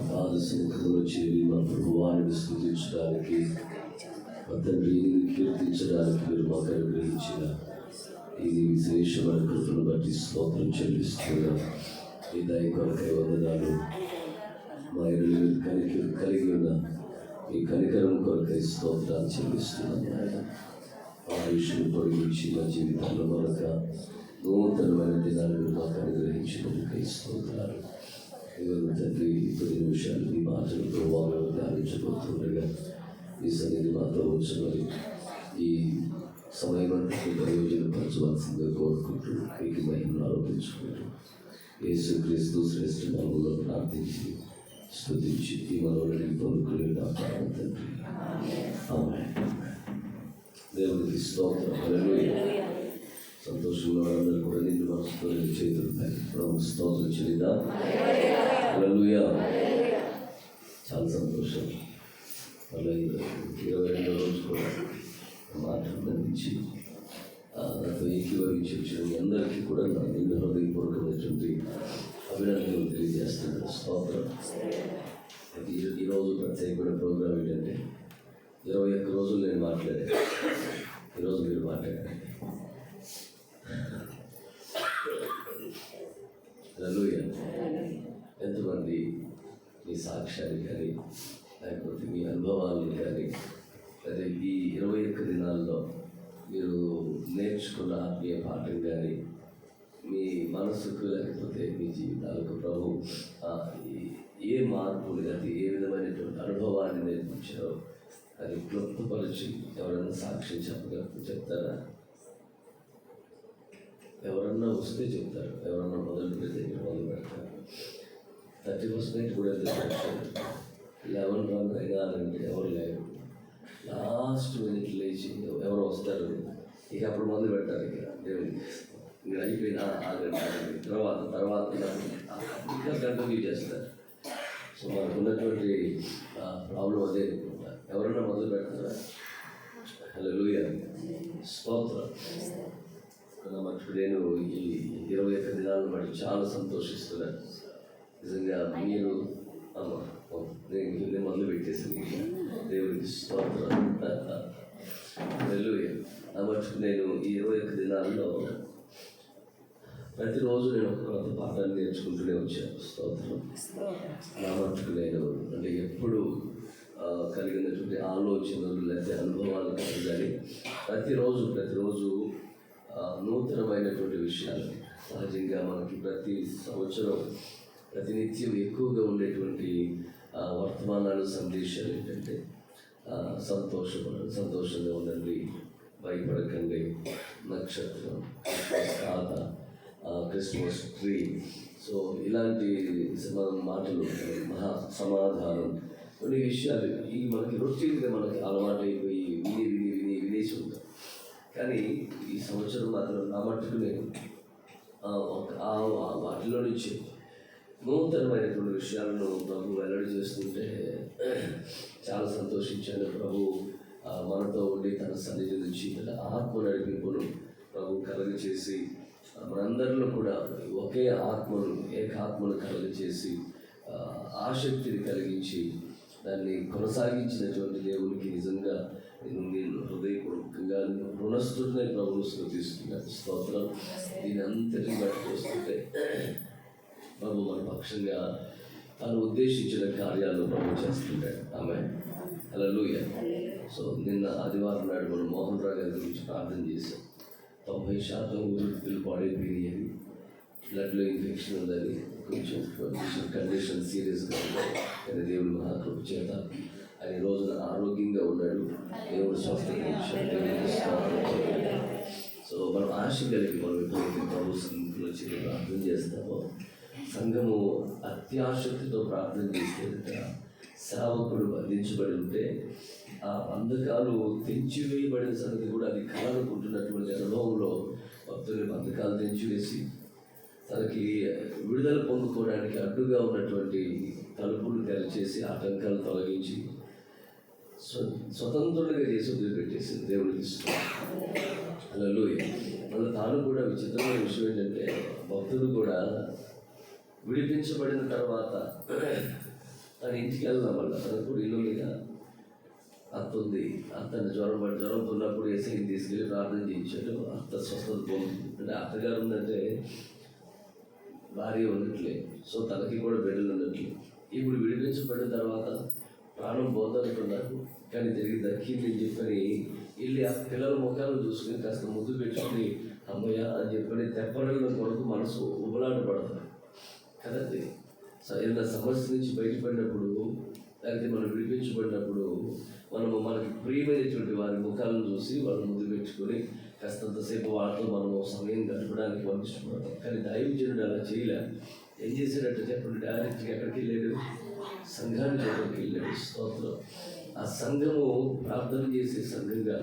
పాద సముఖంలో చేరి మా ప్రభువాన్ని స్తుతించడానికి, మా తండ్రిని కీర్తించడానికి మీరు మాకు అనుగ్రహించిన ఇది విశేషమైన కృపను బట్టి స్తోత్రం చెల్లిస్తున్నాం. ఈ దయ కొరకై వందనాలు. మా ఎడల కలిగి ఉన్న ఈ కనికరం కొరకై స్తోత్రాలు చెల్లిస్తున్నాం. ఆయుష్ను పొడిగించి మా జీవితంలో మరొక నూతనమైన దినాలను మాకు అనుగ్రహించినందుకై స్తోత్రాలు. ఇవన్నీ తండ్రి 10 నిమిషాలు ఈ మాటలతో వాళ్ళు ధ్యానించబోతుండగా ఈ సన్నిధి మాతో వచ్చి ఈ సమయమంతకు ప్రయోజనపరచవలసిందిగా కోరుకుంటూ మీకు మహిమను ఆరోపించుకుంటూ యేసుక్రీస్తు శ్రేష్ఠ నామములో ప్రార్థించి స్తుతించి ఈ మనవడిని పొందుకునే తండ్రి. ఆమేన్. దేవునికి స్తోత్రం. హల్లెలూయా. సంతోషంలో అందరూ కూడా నిన్ను మనసుతో చేతులు ప్రభు స్తోత్రం చెల్లిద్దాం. హల్లెలూయా. చాలా సంతోషం. అలాగే 22వ రోజు కూడా మాట్లాడించి నాతో ఏకీభవించి వచ్చిన మీ అందరికీ కూడా నా నిండు హృదయపూర్వకమైనటువంటి అభినందనలు తెలియజేస్తున్నాను. స్తోత్రం. ఈరోజు ప్రత్యేకమైన ప్రోగ్రాం ఏంటంటే 21 రోజులు నేను మాట్లాడాను. ఈరోజు మీరు మాట్లాడండి. హల్లెలూయా. ఎంతమంది మీ సాక్ష్యాన్ని కానీ లేకపోతే మీ అనుభవాలను కానీ అదే ఈ 21 దినాల్లో మీరు నేర్చుకున్న ఆత్మీయ పాఠం కానీ మీ మనసుకు లేకపోతే మీ జీవితాలకు ప్రభు ఏ మార్పులు అది ఏ విధమైనటువంటి అనుభవాన్ని నేర్పించారో అది క్లుప్తపరిచి ఎవరైనా సాక్ష్యం చెప్తారా? ఎవరన్నా వస్తే చెప్తారు, ఎవరన్నా మొదలు పెడితే మొదలు పెడతారు. 30% నైట్ కూడా 11 రన్ అయినారంటే ఎవరు లేరు. లాస్ట్ మినిట్ లేచి ఎవరు వస్తారు, ఇక అప్పుడు మొదలు పెట్టారు. ఇక అయిపోయిన తర్వాత ఇంకా కంటిన్యూ చేస్తారు. సో మనకు ఉన్నటువంటి ప్రాబ్లం అదే. ఎవరన్నా మొదలు పెడతారా? హల్లెలూయా. స్తోత్రం. మటుకు నేను ఈ 21 దినాలను బట్టి చాలా సంతోషిస్తున్నాను. నిజంగా మీరు నేను మొదలు పెట్టేసింది. దేవుడికి స్తోత్రం. హల్లెలూయా. మటుకు నేను ఈ 21 దినాల్లో ప్రతిరోజు నేను ఒక కొత్త పాఠాన్ని నేర్చుకుంటూనే వచ్చాను. స్తోత్రం. నా మటుకు నేను అంటే ఎప్పుడు కలిగినటువంటి ఆలోచనలు లేకపోతే అనుభవాలు కాదు, కానీ ప్రతిరోజు నూతనమైనటువంటి విషయాలు. సహజంగా మనకి ప్రతి సంవత్సరం ప్రతినిత్యం ఎక్కువగా ఉండేటువంటి వర్తమానాలు, సందేశాలు ఏంటంటే సంతోషంగా ఉండండి, భయపడకండి, నక్షత్రం, ఖాత, క్రిస్మస్ ట్రీ. సో ఇలాంటి మాటలు, మహా సమాధానం, కొన్ని విషయాలు ఈ మనకి రొటీన్గా మనకి అలవాటు అయిపోయి వినేసి ఉంటాం. కానీ ఈ సంవత్సరం మాత్రం నా మట్టుకు నేను వాటిలో నుంచి నూతనమైనటువంటి విషయాలను ప్రభు వెల్లడి చేస్తుంటే చాలా సంతోషించాను. ప్రభు మనతో ఉండి తన సన్నిధి నుంచి ఆత్మ నడిపింపును ప్రభు కలుగ చేసి మనందరిలో కూడా ఒకే ఆత్మను, ఏకాత్మను కలుగ చేసి ఆసక్తిని కలిగించి దాన్ని కొనసాగించినటువంటి దేవునికి నిజంగా నేను హృదయపూర్వకంగా రుణస్తుడిని ప్రభువును స్తుతిస్తున్నాను. స్తోత్రం. దీని అంతటిని బట్టి వస్తుంటే ప్రభు మన పక్షంగా తను ఉద్దేశించిన కార్యాలను ప్రభు చేస్తుంటాడు. ఆమేన్. హల్లెలూయా. సో నిన్న ఆదివారం నాడు మనం మోహన్ రావు గారి గురించి ప్రార్థన చేశాం. 90% ఊపిరితిత్తులు పాడైపోయినాయి అని, బ్లడ్లో ఇన్ఫెక్షన్ ఉందని, కొంచెం కండిషన్ సీరియస్గా ఉంది. కానీ దేవుడు మహాకృప చేత ఆయన ఈ రోజున ఆరోగ్యంగా ఉన్నాడు. దేవుడు స్వస్థపరిచాడు. సో మనం ఆశ కలిగి మనం ఎప్పుడైతే ప్రభు సన్నిధిలో వచ్చి ప్రార్థన చేస్తామో, సంఘము అత్యాశక్తితో ప్రార్థన చేస్తే సేవకుడు బంధించబడి ఉంటే ఆ బంధకాలు తెంచివేయబడిన సంగతి కూడా అది కలనుకుంటున్నటువంటి అనుభవంలో భక్తుని బంధకాలు తెంచివేసి తనకి విడుదల పొందుకోవడానికి అడ్డుగా ఉన్నటువంటి తలుపులు తెరచేసి ఆటంకాలు తొలగించి స్వతంత్రుడిగా చేసి వదిలిపెట్టేసింది. దేవుడికి ఇష్టం. హల్లెలూయా. మళ్ళీ తాను కూడా విచిత్రమైన విషయం ఏంటంటే భక్తుడు కూడా విడిపించబడిన తర్వాత తన ఇంటికి వెళ్దాం మళ్ళీ. తనకు ఇల్లు మీద అత్త ఉంది. అత్తని జ్వరంతో ఉన్నప్పుడు ఏసైని తీసుకెళ్ళి ప్రార్థన చేయించాడు. అత్త స్వస్థత పొందుతుంది. అంటే అత్తగారు ఉందంటే భార్య ఉన్నట్లే, సో తనకి కూడా బిడ్డలు ఉన్నట్లే. ఇప్పుడు విడిపించబడిన తర్వాత ప్రాణం పోదనుకున్నారు, కానీ తిరిగి దక్కింది అని చెప్పని వెళ్ళి ఆ పిల్లల ముఖాలు చూసుకుని కాస్త ముద్దు పెట్టుకుని అమ్మయ్య అని చెప్పని తెప్పడంలో కొరకు మనసు ఉబలాట పడతారు కదండి. ఏదైనా సమస్య నుంచి బయటపడినప్పుడు, లేకపోతే మనం విడిపించబడినప్పుడు మనకి ప్రియమైనటువంటి వారి ముఖాలను చూసి వాళ్ళని ముందు పెట్టుకొని కాస్తంతసేపు వాళ్ళతో మనము సమయం గడపడానికి మనకి ఇష్టపడతాం. కానీ దైవజనుడు అలా చేయలే. ఏం చేశాడంటే చెప్పండి, డైరెక్ట్గా ఎక్కడికి వెళ్ళాడు? సంఘానికి ఎక్కడికి వెళ్ళాడు. స్తోత్రం. ఆ సంఘము ప్రార్థన చేసే సంఘంగా,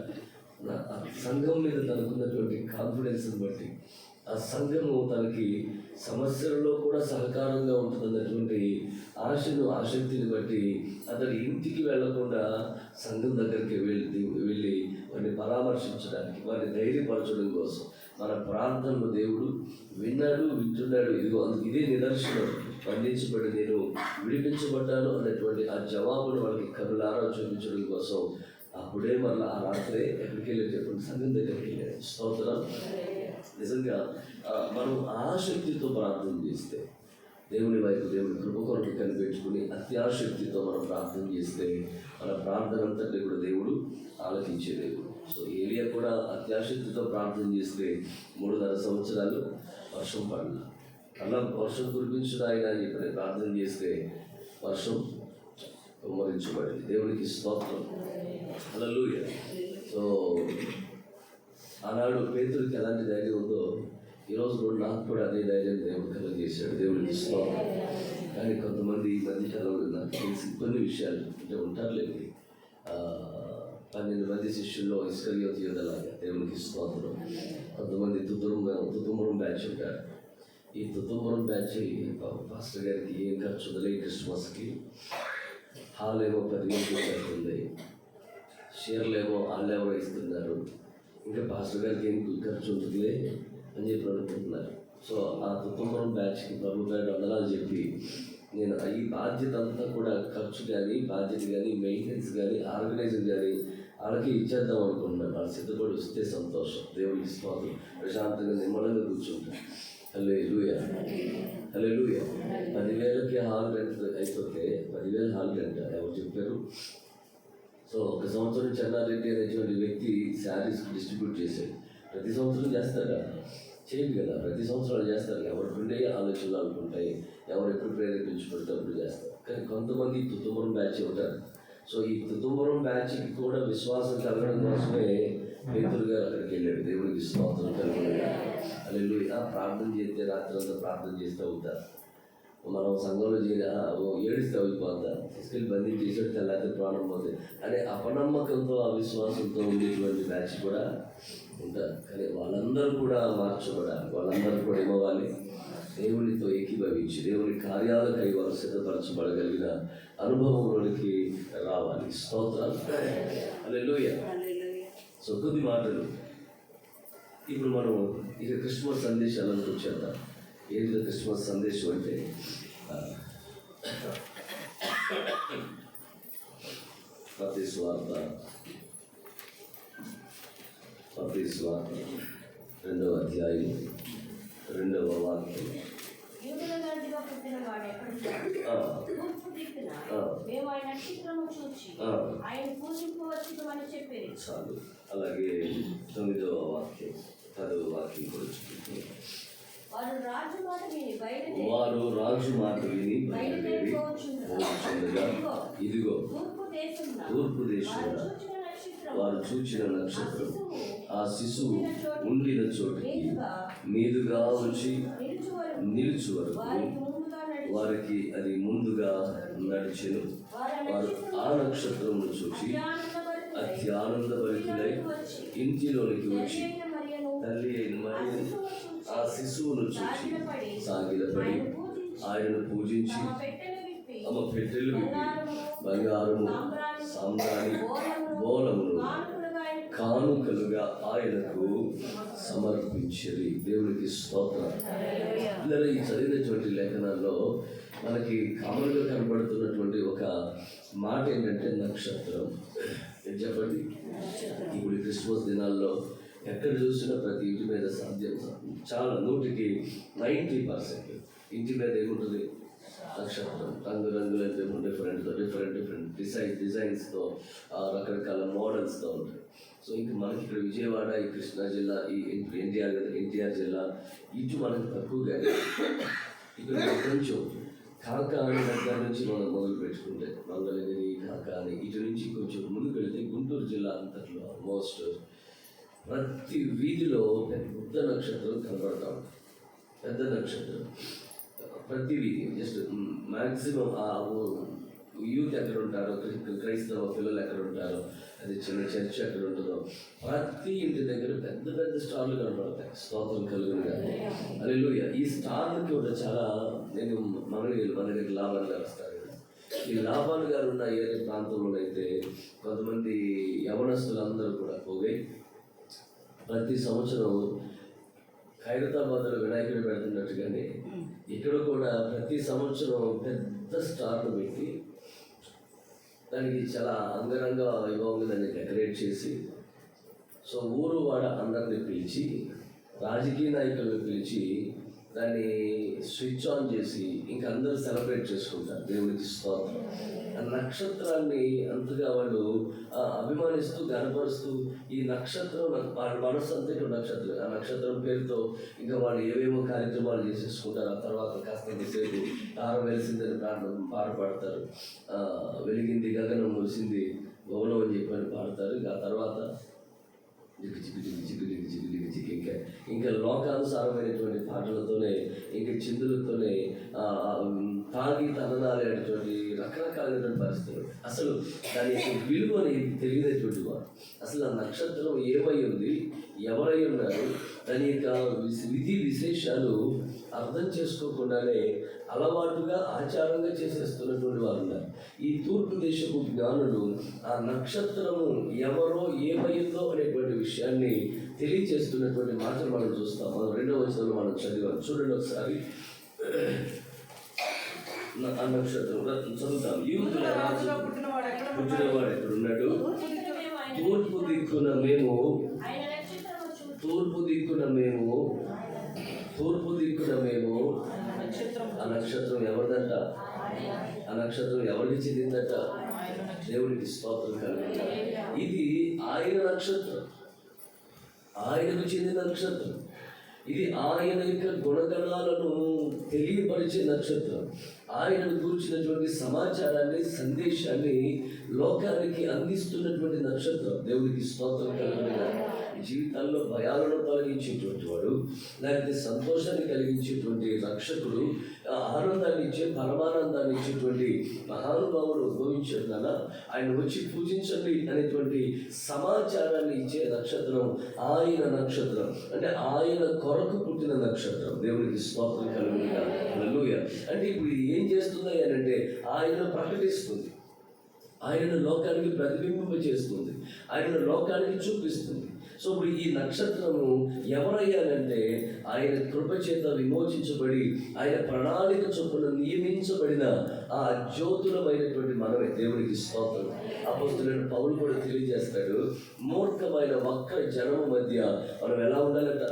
ఆ సంఘం మీద తనకున్నటువంటి కాన్ఫిడెన్స్ని బట్టి, ఆ సంఘము తనకి సమస్యలలో కూడా సహకారంగా ఉంటుందన్నటువంటి ఆసక్తిని బట్టి అతని ఇంటికి వెళ్లకుండా సంఘం దగ్గరికి వెళ్ళి వారిని పరామర్శించడానికి, వారిని ధైర్యపరచడం కోసం మన ప్రార్థనలు దేవుడు వింటున్నాడు. ఇదే నిదర్శనం. బంధించబడి నేను విడిపించబడ్డాను అన్నటువంటి ఆ జవాబును వాళ్ళకి కనులారా చూపించడం కోసం అప్పుడే మళ్ళీ ఆ రాత్రే ఎక్కడికి వెళ్ళి చెప్పండి, సంఘం దగ్గరికి వెళ్ళాడు. స్తోత్రం. నిజంగా మనం ఆసక్తితో ప్రార్థన చేస్తే, దేవుని వైపు దేవుని కృప కొరకు కనిపెట్టుకుని అత్యాసక్తితో మనం ప్రార్థన చేస్తే మన ప్రార్థన అంతటి కూడా దేవుడు ఆలకించే దేవుడు. సో ఏలియా కూడా అత్యాసక్తితో ప్రార్థన చేస్తే 3.5 సంవత్సరాలు వర్షం పడల. అలా వర్షం కురిపించుడు ఆయన అని చెప్పి ప్రార్థన చేస్తే వర్షం కుమ్మరించబడింది. దేవునికి స్తోత్రం. హల్లెలూయా. సో ఆనాడు పేతురుకి ఎలాంటి ధైర్యం ఉందో ఈరోజు కూడా నాకు కూడా అదే ధైర్యం దేవుడు కలుగజేశాడు. దేవుడికి స్తోత్రం. కానీ కొంతమంది ఈ మధ్యకాలంలో నాకు తెలిసి కొన్ని విషయాలు అంటే ఉంటారులేండి. 12 మంది శిష్యుల్లో ఇస్కరియోతు యూదాలాగా దేవునికి స్తోత్రం. కొంతమంది తుతుమురం బ్యాచ్ ఉంటారు. ఈ తుతుమురం బ్యాచ్ పాస్టర్ గారికి ఏం ఖర్చు ఉందలే క్రిస్మస్కి. హాల్ ఏమో 10,000 అవుతుంది, షేర్లు ఏమో వాళ్ళెవరో ఇస్తున్నారు, ఇంకా పాస్టర్ గారికి ఏం ఖర్చు ఉంటుందిలే అని చెప్పి అనుకుంటున్నారు. సో ఆ తుతుమురం బ్యాచ్కి ప్రభు గారు వందనాలు చెప్పి నేను ఈ బాధ్యత అంతా కూడా ఖర్చు కానీ, బాధ్యత కానీ, మెయింటెనెన్స్ కానీ, ఆర్గనైజింగ్ కానీ వాళ్ళకి ఇచ్చేద్దాం అనుకుంటున్నాను. వాళ్ళు సిద్ధపడి వస్తే సంతోషం. దేవుడికి స్తోత్రం. ప్రశాంతంగా నిమ్మలంగా కూర్చుంటాను. హల్లెలూయా. హల్లెలూయా. 10,000కి హాల్ రెంట్ అయిపోతే 10,000 హాల్ రెంట్ ఎవరు చెప్పారు? సో 1 సంవత్సరం చెన్నారెడ్డి అనేటువంటి వ్యక్తి శారీస్ డిస్ట్రిబ్యూట్ చేశాడు. ప్రతి సంవత్సరం చేస్తారా? చేయదు కదా. ప్రతి సంవత్సరాలు చేస్తారు. ఎవరికి ఉండే ఆలోచనలు అనుకుంటాయి, ఎవరు ఎప్పుడు ప్రేరేపించుకుంటే అప్పుడు చేస్తారు. కానీ కొంతమంది తుతుమురం బ్యాచ్ ఉంటారు. సో ఈ తుతుమురం బ్యాచ్కి కూడా విశ్వాసం కలగడం కోసమే పేతురు గారు అక్కడికి వెళ్ళాడు. దేవుడికి స్తోత్రం కలుగునుగా. హల్లెలూయా. ప్రార్థన చేస్తే రాత్రి అంతా ప్రార్థన చేస్తూ ఉంటారు. మనం సంఘంలో ఏడుస్తూ అయిపోతా తీసుకెళ్ళి బంధించేసాడు, తెల్లారి ప్రాణం పోతుంది అనే అపనమ్మకంతో, అవిశ్వాసంతో ఉండేటువంటి బ్యాచ్ కూడా ఉంటారు. కానీ వాళ్ళందరూ కూడా మార్చబడాలి. వాళ్ళందరూ కూడా ఏమవ్వాలి? దేవునితో ఏకీభవించి దేవుని కార్యాలకై వారు సిద్ధపరచబడగలిగిన అనుభవంలోనికి రావాలి. స్తోత్రాలు. హల్లెలూయా. సో కొద్ది మాటలు ఇప్పుడు మనం ఇక క్రిస్మస్ సందేశాలను వచ్చేద్దాం. ఏంటి క్రిస్మస్ సందేశం అంటే మత్తయి సువార్త 2వ అధ్యాయం 2వ వాక్యం. చాలు. అలాగే 9వ వాక్యం 10వ వాక్యం కూడా చూపించారు. వారు రాజు మాట విని బయలుదేరి పోచుండగా ఇదిగో తూర్పు దేశంలో వారు చూచిన నక్షత్రం ఆ శిశువు ఉండిన చోటికి మీదుగా వచ్చి నిలుచు వరకు వారికి అది ముందుగా నడిచెను. వారు ఆ నక్షత్రమును చూసి అతి ఆనందభరితులై ఇంటిలోనికి వచ్చి తల్లి అయిన మరియను ఆ శిశువును చూసి సాగిలపడి ఆయనను పూజించి తమ పెట్టెలు విప్పి బంగారము, సాంబ్రాణి, బోలమును కానుకలుగా ఆయనకు సమర్పించిరి. దేవునికి స్తోత్రం. పిల్లలు, ఈ చదివినటువంటి లేఖనాల్లో మనకి కామన్గా కనబడుతున్నటువంటి ఒక మాట ఏంటంటే నక్షత్రం. ఏం చెప్పండి? ఇప్పుడు క్రిస్మస్ దినాల్లో ఎక్కడ చూసినా ప్రతి ఇంటి మీద సాధ్యం చాలా 100% ఇంటి మీద ఏముంటుంది? నక్షత్రం. రంగురంగుల డిఫరెంట్ డిజైన్స్తో రకరకాల మోడల్స్తో ఉంటాయి. సో ఇంకా మనకి ఇక్కడ విజయవాడ, ఈ కృష్ణా జిల్లా, ఈ ఎన్టీఆర్ జిల్లా ఇటు మనకు తక్కువగానే ఇక్కడ కొంచెం కాకాని దగ్గర నుంచి మనం మొదలు పెట్టుకుంటే మంగళగిరి, కాకాని ఇటు నుంచి కొంచెం ముందుకు వెళితే గుంటూరు జిల్లా అంతట్లో ఆల్మోస్ట్ ప్రతి వీధిలో పెద్ద నక్షత్రం కనబడతా ఉంటుంది. పెద్ద నక్షత్రం ప్రతి వీధి. జస్ట్ మ్యాక్సిమం ఆ యూత్ ఎక్కడ ఉంటారో, క్రైస్తవ పిల్లలు ఎక్కడ ఉంటారో, అది చిన్న చర్చ్ ఎక్కడ ఉంటుందో ప్రతి ఇంటి దగ్గర పెద్ద పెద్ద స్టార్లు కనబడతాయి. స్తోత్రం కలుగునుగా. హల్లెలూయా. ఈ స్టార్లకి కూడా చాలా, నేను మన దగ్గర లాభాలు గారు వస్తారు కదా, ఈ లాభాలు గారు ఉన్న ఏరియా ప్రాంతంలో అయితే కొంతమంది యవనస్తులందరూ కూడా పోయి ప్రతి సంవత్సరం ఖైరతాబాద్లో వినాయకుడు పెడుతున్నట్టుగానే ఇక్కడ కూడా ప్రతి సంవత్సరం పెద్ద స్టార్లు పెట్టి దానికి చాలా అంగరంగ వైభవంగా దాన్ని డెకరేట్ చేసి, సో ఊరు వాడ అందరిని పిలిచి, రాజకీయ నాయకులను పిలిచి దాన్ని స్విచ్ ఆన్ చేసి ఇంకా అందరూ సెలబ్రేట్ చేసుకుంటారు. దేవుడికి స్తోత్రం. ఆ నక్షత్రాన్ని అంతగా వాళ్ళు అభిమానిస్తూ గనపరుస్తూ, ఈ నక్షత్రం వాళ్ళ మనసు అంతా నక్షత్రం, ఆ నక్షత్రం పేరుతో ఇంకా వాళ్ళు ఏవేమో కార్యక్రమాలు చేసేసుకుంటారు. ఆ తర్వాత కాస్త సేపు తార వెలిసిందని పాట పాడతారు. వెలిగింది గగనం మురిసింది భవనం అని చెప్పని పాడతారు. ఆ తర్వాత ఇంకా లోకానుసారమైనటువంటి పాటలతోనే, ఇంకా చిందులతోనే తాగి తననాలేటువంటి రకరకాలైనటువంటి పరిస్థితులు. అసలు దాని యొక్క విలువని తెలియనటువంటి వారు, అసలు ఆ నక్షత్రం ఏమై ఉంది, ఎవరై ఉన్నారు, దాని యొక్క విధి విశేషాలు అర్థం చేసుకోకుండానే అలవాటుగా ఆచారంగా చేసేస్తున్నటువంటి వారు ఉన్నారు. ఈ తూర్పు దేశపు జ్ఞానులు ఆ నక్షత్రము ఎవరో ఏమైందో అనేటువంటి విషయాన్ని తెలియచేస్తున్నటువంటి మాటలు మనం చూస్తాం. మనం 2వ వచనంలో మనం చదివాం. చూడండి ఒకసారి ఆ నక్షత్రం చదువుతాం. యూదుల రాజు పుట్టినవాడు ఎక్కడున్నాడు? తూర్పు దిక్కున మేము ఆ నక్షత్రం ఎవరిదంట? ఆ నక్షత్రం ఎవరికి చెందిందట? దేవుడికి స్తోత్రం కలుగును. ఇది ఆయన నక్షత్రం, ఆయనకు చెందిన నక్షత్రం. ఇది ఆయన యొక్క గుణగణాలను తెలియపరిచే నక్షత్రం. ఆయనను కూర్చున్నటువంటి సమాచారాన్ని, సందేశాన్ని లోకానికి అందిస్తున్నటువంటి నక్షత్రం. దేవుడికి స్తోత్రం కలుగును. జీవితాల్లో భయాలను తొలగించేటువంటి వాడు, లేకపోతే సంతోషాన్ని కలిగించేటువంటి రక్షకుడు, ఆనందాన్ని ఇచ్చే, పరమానందాన్ని ఇచ్చేటువంటి మహానుభావుడు ఉద్భవించాడు కదా, ఆయన వచ్చి పూజించండి అనేటువంటి సమాచారాన్ని ఇచ్చే నక్షత్రం ఆయన నక్షత్రం. అంటే ఆయన కొరకు పుట్టిన నక్షత్రం. దేవుడికి స్తోత్రం కలుగును. హల్లెలూయా. అంటే ఇప్పుడు ఏం చేస్తుంది అని అంటే ఆయనను ప్రకటిస్తుంది, ఆయనను లోకానికి ప్రతిబింబింప చేస్తుంది, ఆయనను లోకానికి చూపిస్తుంది. సో ఇప్పుడు ఈ నక్షత్రము ఎవరయ్యానంటే ఆయన కృపచేత విమోచించబడి ఆయన ప్రణాళిక చొప్పున నియమించబడిన ఆ జ్యోతులమైనటువంటి మనమే. దేవుడికి స్తోత్రం. అపోస్తలుడైన పౌలు కూడా తెలియజేస్తాడు, మూర్ఖమైన వక్ర జనము మధ్య మనం ఎలా ఉండాలంట?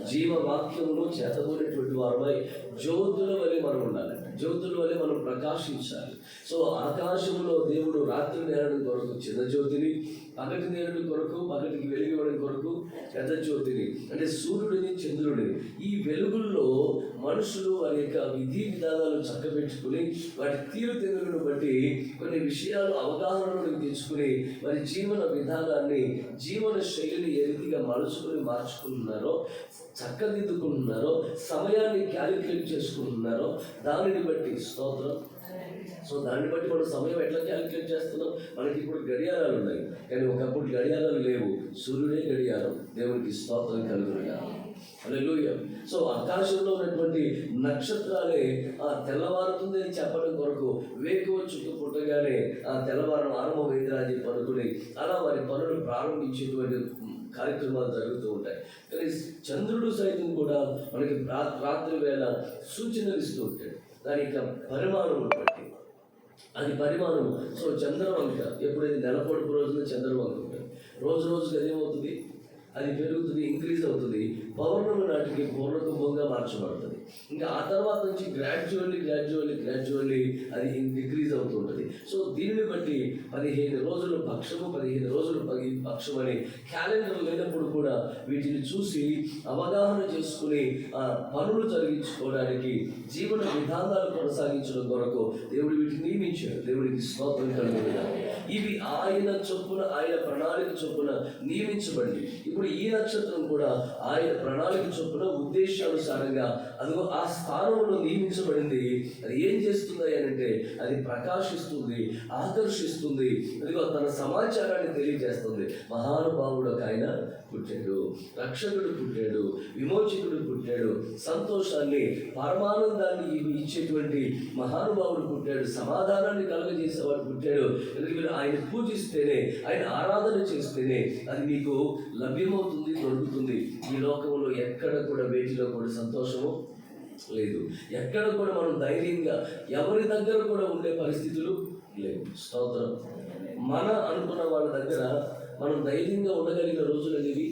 జీవవాక్యమును చేతబోనేటువంటి వారమై జ్యోతుల వలె మనం ఉండాలంట. జ్యోతుల వలె మనం ప్రకాశించాలి. సో ఆకాశంలో దేవుడు రాత్రి నేరడం కొరకు చిన్న జ్యోతిని, పగటి నేరడం కొరకు, పగటికి వెలుగివ్వడం కొరకు పెద్ద జ్యోతిని, అంటే సూర్యుడిని, చంద్రుడిని, ఈ వెలుగుల్లో మనుషులు వారి యొక్క విధి విధానాలు చక్కబెట్టుకుని వాటి తీరుతెన్నులను బట్టి కొన్ని విషయాలు అవగాహనలోకి తెచ్చుకుని వారి జీవన విధానాన్ని, జీవన శైలిని ఏ రీతిగా మార్చుకుంటున్నారో, చక్కదిద్దుకుంటున్నారో, సమయాన్ని క్యాలిక్యులేట్ చేసుకుంటున్నారో, దానిని బట్టి స్తోత్రం. సో దాన్ని బట్టి మనం సమయం ఎట్లా క్యాలిక్యులేట్ చేస్తున్నాం? మనకి ఇప్పుడు గడియారాలు ఉన్నాయి, కానీ ఒకప్పుడు గడియారాలు లేవు. సూర్యుడే గడియారం. దేవునికి స్తోత్రం కలుగునుగా. హల్లెలూయా. సో ఆకాశంలో ఉన్నటువంటి నక్షత్రాలే ఆ తెల్లవారుతుంది అని చెప్పడం కొరకు వేకువ చుట్టూ పుట్టగానే ఆ తెల్లవారం ఆరంభం అయిందిరా అని చెప్పి అనుకుని అలా వారి పనులు ప్రారంభించేటువంటి కార్యక్రమాలు జరుగుతూ ఉంటాయి. కానీ చంద్రుడు సైతం కూడా మనకి రాత్రి వేళ సూచనలు ఇస్తూ ఉంటాడు. దాని యొక్క పరిమాణం బట్టి అది పరిమాణం. సో చంద్రవంక ఎప్పుడైతే నెలపొడుపు రోజున చంద్రవంక ఉంటుంది. రోజు రోజుకి అదేమవుతుంది? అది పెరుగుతుంది, ఇంక్రీజ్ అవుతుంది. పౌర్ణమి నాటికి పూర్ణకుంభంగా మార్చబడుతుంది. ఇంకా ఆ తర్వాత నుంచి గ్రాడ్యువల్లీ అది డిక్రీజ్ అవుతుంటుంది. సో దీనిని బట్టి 15 రోజులు పక్షము, 15 రోజులు పక్షం అని క్యాలెండర్ లేనప్పుడు కూడా వీటిని చూసి అవగాహన చేసుకుని పనులు జరిగించుకోవడానికి, జీవన విధానాలు కొనసాగించడం కొరకు దేవుడు వీటిని నియమించాడు. దేవుడికి స్తోత్రం కలుగునుగా. ఇవి ఆయన చొప్పున, ఆయన ప్రణాళిక చొప్పున నియమించబడింది. ఇప్పుడు ఈ నక్షత్రం కూడా ఆయన ప్రణాళిక చొప్పున ఉద్దేశానుసారంగా అదిగో ఆ స్థానంలో నియమించబడింది. అది ఏం చేస్తుంది అంటే అది ప్రకాశిస్తుంది, ఆకర్షిస్తుంది. అదిగో తన సమాచారాన్ని తెలియజేస్తుంది. మహానుభావుడు ఒక ఆయన పుట్టాడు, రక్షకుడు పుట్టాడు, విమోచకుడు పుట్టాడు, సంతోషాన్ని, పరమానందాన్ని ఇచ్చేటువంటి మహానుభావుడు పుట్టాడు, సమాధానాన్ని కలుగజేసేవాడు పుట్టాడు. మీరు ఆయన పూజిస్తేనే, ఆయన ఆరాధన చేస్తేనే అది మీకు లభ్యమవుతుంది, దొరుకుతుంది. ఈ లోకంలో ఎక్కడ కూడా వేటిలో కూడా సంతోషము లేదు. ఎక్కడ కూడా మనం ధైర్యంగా ఎవరి దగ్గర కూడా ఉండే పరిస్థితులు లేవు. స్తోత్రం. మన అనుకున్న వాళ్ళ దగ్గర మనం ధైర్యంగా ఉండగలిగిన రోజులు అనేవి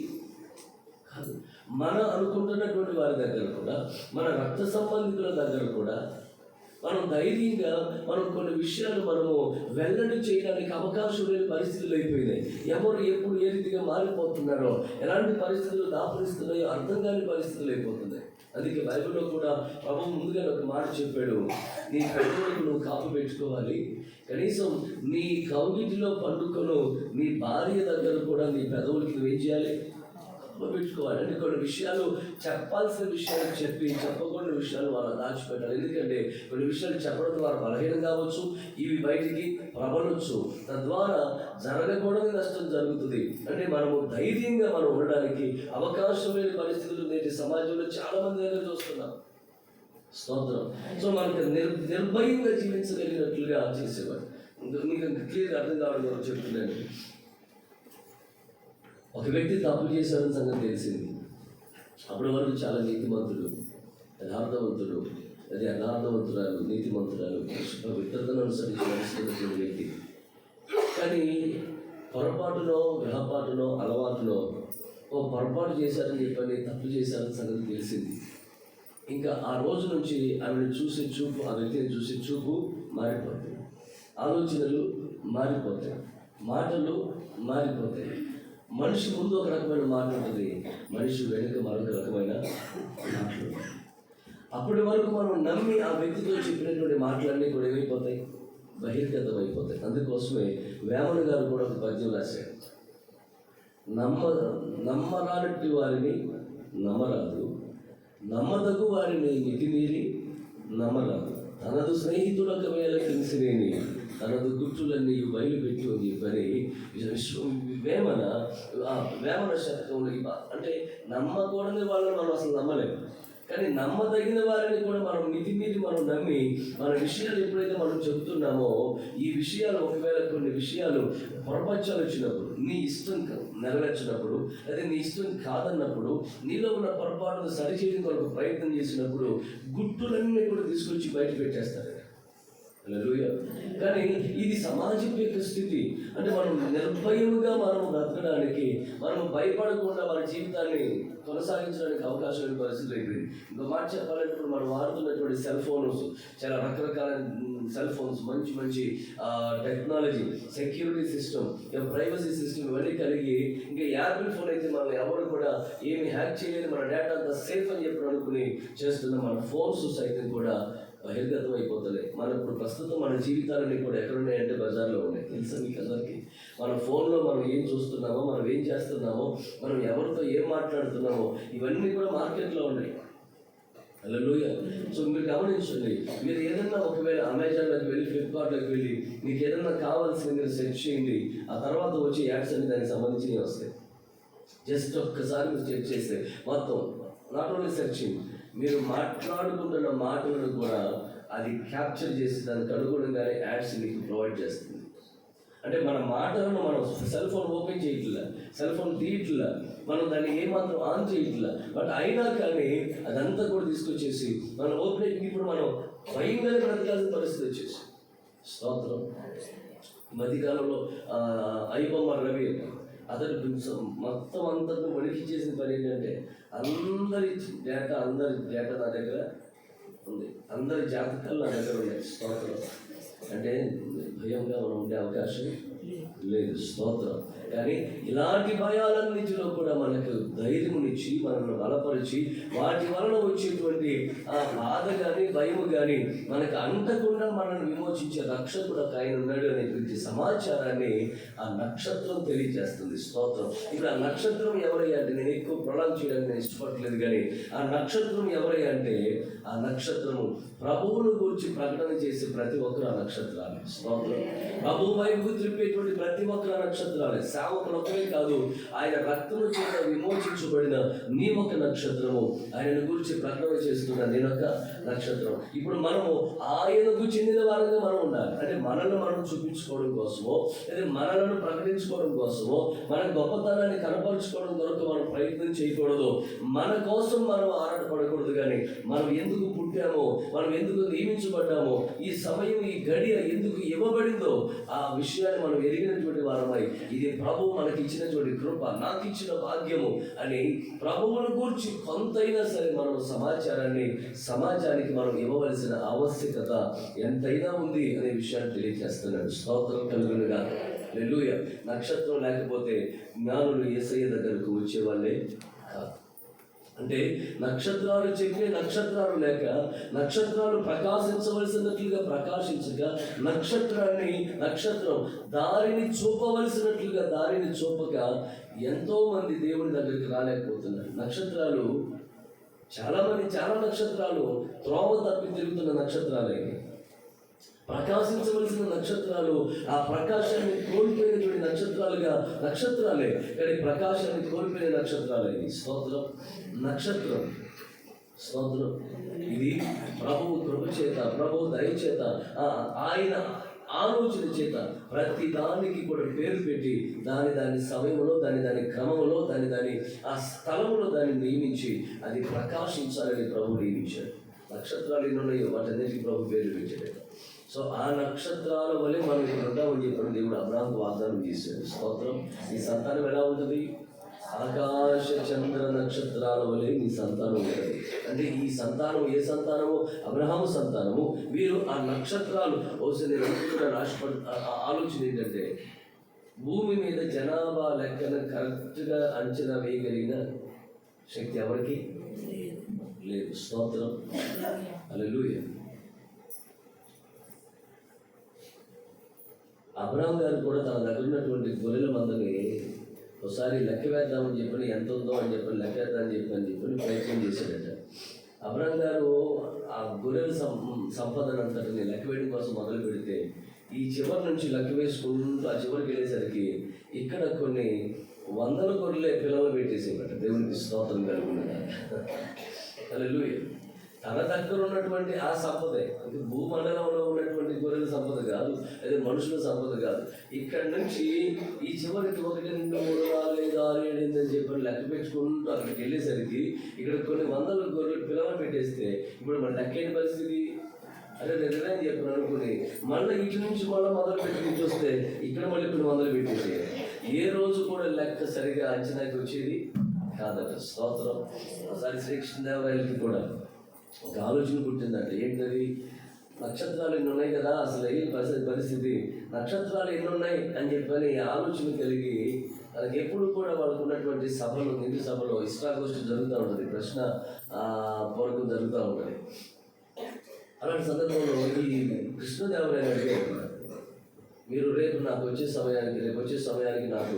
కాదు. మన అనుకుంటున్నటువంటి వారి దగ్గర కూడా, మన రక్త సంబంధికుల దగ్గర కూడా మనం ధైర్యంగా కొన్ని విషయాలు మనము వెల్లడి చేయడానికి అవకాశం లేని పరిస్థితులు అయిపోయినాయి. ఎవరు ఎప్పుడు ఏ రీతిగా మారిపోతున్నారో, ఎలాంటి పరిస్థితులు దాపరిస్తున్నాయో అర్థం కాని పరిస్థితులు అయిపోతున్నాయి. అందుకే బైబిల్లో కూడా ప్రభువు ముందుగా ఒక మాట చెప్పాడు, నీ పెదవులకు నువ్వు కాపు పెట్టుకోవాలి, కనీసం నీ కౌగిటిలో పండుకొను నీ భార్య దగ్గర కూడా నీ పెదవులకి నువ్వేం చేయాలి? పెట్టుకోవాలి. అంటే కొన్ని విషయాలు చెప్పాల్సిన విషయాలు చెప్పి, చెప్పకూడని విషయాలు వాళ్ళు దాచిపెట్టాలి. ఎందుకంటే కొన్ని విషయాలు చెప్పడం ద్వారా బలహీనం కావచ్చు, ఇవి బయటికి ప్రబలొచ్చు, తద్వారా జరగకూడని నష్టం జరుగుతుంది. అంటే మనము ధైర్యంగా మనం ఉండడానికి అవకాశం లేని పరిస్థితులు నేటి సమాజంలో చాలా మంది దగ్గర చూస్తున్నాం. స్తోత్రం. సో మనకు నిర్భయంగా జీవించగలిగినట్లుగా చేసేవాడు. మీకు క్లియర్గా అర్థం కావడం చెప్తున్నాను. ఒక వ్యక్తి తప్పు చేశాడని సంగతి తెలిసింది. అప్పటి వరకు చాలా నీతిమంతుడు, యథార్థవంతుడు, అది యథార్థవంతురాలు, నీతిమంతురాలు, పవిత్రతను అనుసరించి నడుస్తున్నటువంటి వ్యక్తి. కానీ పొరపాటునో, గ్రహపాటునో, అలవాటునో పొరపాటు చేశారని చెప్పని, తప్పు చేశారని సంగతి తెలిసింది. ఇంకా ఆ రోజు నుంచి ఆమెను చూసే చూపు, ఆ వ్యక్తిని చూసే చూపు మారిపోతాయి, ఆలోచనలు మారిపోతాయి, మాటలు మారిపోతాయి. మనిషి ముందు ఒక రకమైన మాట ఉంటుంది, మనిషి వెనుక మరొక రకమైన మాటలు. అప్పటి వరకు మనం నమ్మి ఆ వ్యక్తితో చెప్పినటువంటి మాటలన్నీ కూడా ఏమైపోతాయి? బహిర్గతం అయిపోతాయి. అందుకోసమే వేమన గారు కూడా ఒక పద్యం రాశాడు, నమ్మరానట్టి వారిని నమ్మరాదు, నమ్మదగు వారిని మితిమీరి నమ్మరాదు, తనదు స్నేహితులకు వేళ తెలిసినేని తనదు గుర్తులన్నీ బయలుపెట్టు అని చెప్పని వేమన శతకంలో. అంటే నమ్మకూడని వాళ్ళని మనం అసలు నమ్మలేము, కానీ నమ్మదగిన వారిని కూడా మనం మితిమీరి మనం నమ్మి మన విషయాలు ఎప్పుడైతే మనం చెబుతున్నామో, ఈ విషయాలు ఒకవేళ కొన్ని విషయాలు పొరపచ్చాలు వచ్చినప్పుడు, నీ ఇష్టం నెరవేర్చినప్పుడు, అదే నీ ఇష్టం కాదన్నప్పుడు, నీలో ఉన్న పొరపాటును సరిచేయడం కొరకు ప్రయత్నం చేసినప్పుడు గుట్టులన్నీ కూడా తీసుకొచ్చి బయట పెట్టేస్తారు. హల్లెలూయా. కానీ ఇది సమాజం యొక్క స్థితి. అంటే మనం నిర్భయంగా మనం బ్రతకడానికి, మనం భయపడకుండా మన జీవితాన్ని కొనసాగించడానికి అవకాశం లేని పరిస్థితులు అయిపోయింది. ఇంకో మాట చెప్పాలంటే ఇప్పుడు మనం వాడుతున్నటువంటి సెల్ ఫోన్స్, చాలా రకరకాల సెల్ ఫోన్స్, మంచి మంచి technology, security system, privacy system ఇవన్నీ కలిగి, ఇంకా యాపిల్ ఫోన్ అయితే మనం ఎవరు కూడా ఏమి హ్యాక్ చేయలేదు, మన డేటా అంతా సేఫ్ అని చెప్పి అనుకుని చేస్తున్న మన ఫోన్స్ సైతం కూడా బహిర్గతం అయిపోతున్నాయి. మన ఇప్పుడు ప్రస్తుతం మన జీవితాలన్నీ కూడా ఎక్కడున్నాయంటే బజార్లో ఉన్నాయి. తెలుసా మీకు అందరికీ? మన ఫోన్లో మనం ఏం చూస్తున్నామో, మనం ఏం చేస్తున్నామో, మనం ఎవరితో ఏం మాట్లాడుతున్నామో, ఇవన్నీ కూడా మార్కెట్లో ఉన్నాయి. హల్లెలూయా. సో మీరు గమనించండి, మీరు ఏదన్నా ఒకవేళ అమెజాన్లోకి వెళ్ళి, ఫ్లిప్కార్ట్లోకి వెళ్ళి మీకు ఏదన్నా కావాల్సింది మీరు సెర్చ్ చేయండి, ఆ తర్వాత వచ్చే యాడ్స్ అన్ని దానికి సంబంధించినవి వస్తాయి. జస్ట్ ఒక్కసారి మీరు చెక్ చేస్తే మొత్తం నాట్ ఓన్లీ సెర్చింగ్, మీరు మాట్లాడుకుంటున్న మాటలను కూడా అది క్యాప్చర్ చేసి దానికి అనుగుణంగానే యాడ్స్ మీకు ప్రొవైడ్ చేస్తుంది. అంటే మన మాటలను మనం సెల్ ఫోన్ ఓపెన్ చేయట్లా, సెల్ ఫోన్ తీయట్లా, మనం దాన్ని ఏమాత్రం ఆన్ చేయట్లా, బట్ అయినా కానీ అదంతా కూడా తీసుకొచ్చేసి మనం ఓపెన్ ఇప్పుడు మనం భయంగానే బ్రతకాల్సిన పరిస్థితి వచ్చేసి. స్తోత్రం. మధ్యకాలంలో ఐబొమ్మ రవి అతను మొత్తం అంతటిని వణికించేసిన పని ఏంటంటే అందరి డేటా నా దగ్గర ఉంది, అందరి జాతకాలు నా దగ్గర ఉన్నాయి. స్తోత్రం. అంటే భయంగా మనం ఉండే అవకాశం లేదు. స్తోత్రం. కానీ ఇలాంటి భయాలన్నింటిలో కూడా మనకు ధైర్యమునిచ్చి మనల్ని బలపరిచి వాటి వలన వచ్చేటువంటి ఆ బాధ కానీ భయము కానీ మనకు అంటకుండా మనల్ని విమోచించే రక్షకుడు ఒక ఆయన ఉన్నాడు అనేటువంటి సమాచారాన్ని ఆ నక్షత్రం తెలియజేస్తుంది. స్తోత్రం. ఇప్పుడు ఆ నక్షత్రం ఎవరయ్యా అంటే, నేను ఎక్కువ ప్రొలాంగ్ చేయడానికి నేను ఇష్టపడలేదు, కానీ ఆ నక్షత్రం ఎవరయ్యా అంటే, ఆ నక్షత్రము ప్రభువును గురించి ప్రకటన చేసే ప్రతి ఒక్కరు ఆ నక్షత్రాలే. స్తోత్రం. ప్రభువు వైపు త్రిప్పేటువంటి ప్రతి ఒక్కరు నక్షత్రాలే. సేవకులు ఒక్కరే కాదు, ఆయన రక్తము చేత విమోచించబడిన నీ ఒక నక్షత్రము, ఆయనను గురించి ప్రకటన చేస్తున్న నేనొక నక్షత్రం. ఇప్పుడు మనము ఆయనకు చెందిన వారంగా మనం ఉండాలి. అంటే మనల్ని మనం చూపించుకోవడం కోసమో, లేదా మనలను ప్రకటించుకోవడం కోసమో, మన గొప్పతనాన్ని కనపరుచుకోవడం కొరకు మనం ప్రయత్నం చేయకూడదు. మన కోసం మనం ఆరాటపడకూడదు. కానీ మనం ఎందుకు పుట్టామో, మనం ఎందుకు నియమించబడ్డామో, ఈ సమయం ఈ గడియ ఎందుకు ఇవ్వబడిందో ఆ విషయాన్ని మనం ఎరిగినటువంటి వారమై, ఇది ప్రభువు మనకి ఇచ్చినటువంటి కృప, నాకు ఇచ్చిన భాగ్యము అని ప్రభువును గూర్చి కొంతైనా సరే మనం సమాజానికి మనం ఇవ్వవలసిన ఆవశ్యకత ఎంతైనా ఉంది అనే విషయాన్ని తెలియజేస్తున్నాడు. స్తోత్రం కలుగునుగా. హల్లెలూయా. నక్షత్రం లేకపోతే జ్ఞానులు యేసయ్య దగ్గరకు వచ్చేవాళ్ళే కాదు. అంటే నక్షత్రాలు చెప్పే నక్షత్రాలు లేక, నక్షత్రాలు ప్రకాశించవలసినట్లుగా ప్రకాశించక, నక్షత్రం దారిని చూపవలసినట్లుగా దారిని చూపక ఎంతో మంది దేవుని దగ్గరికి రాలేకపోతున్నారు. నక్షత్రాలు చాలా నక్షత్రాలు త్రోవ తప్పి తిరుగుతున్న నక్షత్రాలే. ప్రకాశించవలసిన నక్షత్రాలు ఆ ప్రకాశాన్ని కోల్పోయినటువంటి నక్షత్రాలే, కానీ ప్రకాశాన్ని కోల్పోయిన నక్షత్రాలే. స్తోత్రం. నక్షత్రం. స్తోత్రం. ఇది ప్రభువు కృప చేత, ప్రభువు దయ చేత, ఆయన ఆలోచన చేత ప్రతి దానికి కూడా పేరు పెట్టి దాని సమయంలో, దాని క్రమంలో, దాని ఆ స్థలంలో దాన్ని నియమించి అది ప్రకాశించాలని ప్రభు నియమించాడు. నక్షత్రాలు ఎన్ని ఉన్నాయో వాటన్నిటికీ ప్రభు పేరు పెట్టాడు. సో ఆ నక్షత్రాల వల్లే మనం ఇక్కడ ఉంటామని చెప్పిన దేవుడు అబ్రాహాముకు వాగ్దానం చేశాడు. స్తోత్రం. ఈ సంతానం ఎలా ఉంటుంది? ఆకాశ చంద్ర నక్షత్రాల వల్లే నీ సంతానం ఉంటుంది. అంటే ఈ సంతానం ఏ సంతానము? అబ్రహాము సంతానము. వీరు ఆ నక్షత్రాలు నేను కూడా ఆలోచన ఏంటంటే, భూమి మీద జనాభా లెక్కన కరెక్ట్గా అంచనా వేయగలిగిన శక్తి ఎవరికి లేదు. స్తోత్రం. హల్లెలూయా. అబ్రహాం గారు కూడా తన దగ్గర ఉన్నటువంటి గొర్రెల మందని ఒకసారి లెక్క వేద్దామని చెప్పి, ఎంత ఉందో అని చెప్పి లెక్క వేద్దామని చెప్పి ప్రయత్నం చేశాడట. అబ్రహాం గారు ఆ గొర్రెల సంపదను అంతటిని లెక్క వేయడం కోసం మొదలు పెడితే, ఈ చివరి నుంచి లెక్క వేసుకుంటూ ఆ చివరికి వెళ్ళేసరికి ఇక్కడ కొన్ని వందల గొర్రెలే పిల్లలు పెట్టేసేవాట. దేవునికి స్తోత్రం కలుగునుగా. హల్లెలూయా. తన దగ్గర ఉన్నటువంటి ఆ సంపదే, అంటే భూమండలంలో ఉన్నటువంటి గొర్రెల సంపద కాదు, అదే మనుషుల సంపద కాదు. ఇక్కడ నుంచి ఈ చివరికి 1, 2, 3, 4, 5, 6, 7, 8 అని చెప్పి లెక్క పెట్టుకుంటూ అక్కడికి వెళ్ళేసరికి ఇక్కడ కొన్ని వందల గొర్రెలు పిల్లలు పెట్టేస్తే ఇప్పుడు మన లెక్కైన పరిస్థితి అదే దగ్గర అని చెప్పి అనుకుని మళ్ళీ ఇటు నుంచి మొదలు పెట్టి చూస్తే ఇక్కడ మళ్ళీ కొన్ని వందలు పెట్టేసి ఏ రోజు కూడా లెక్క సరిగా అంచనాకి వచ్చేది కాదట. స్తోత్రం. ఒకసారి శ్రీకృష్ణదేవరాయలకి కూడా ఒక ఆలోచన పుట్టిందంటే, ఏంటది? నక్షత్రాలు ఎన్ని ఉన్నాయి కదా, అసలు ఏ పరిస్థితి, నక్షత్రాలు ఎన్ని ఉన్నాయి అని చెప్పని ఆలోచన కలిగి తనకి ఎప్పుడు కూడా వాళ్ళకు ఉన్నటువంటి సభలు, నిండు సభలో ఇష్టాగోష్ఠి జరుగుతూ ఉంటుంది, ప్రశ్న పూర్వకం జరుగుతూ ఉంటుంది. అలాంటి సందర్భంలో ఈ కృష్ణదేవరాయలు అడిగారు, మీరు రేపు వచ్చే సమయానికి నాకు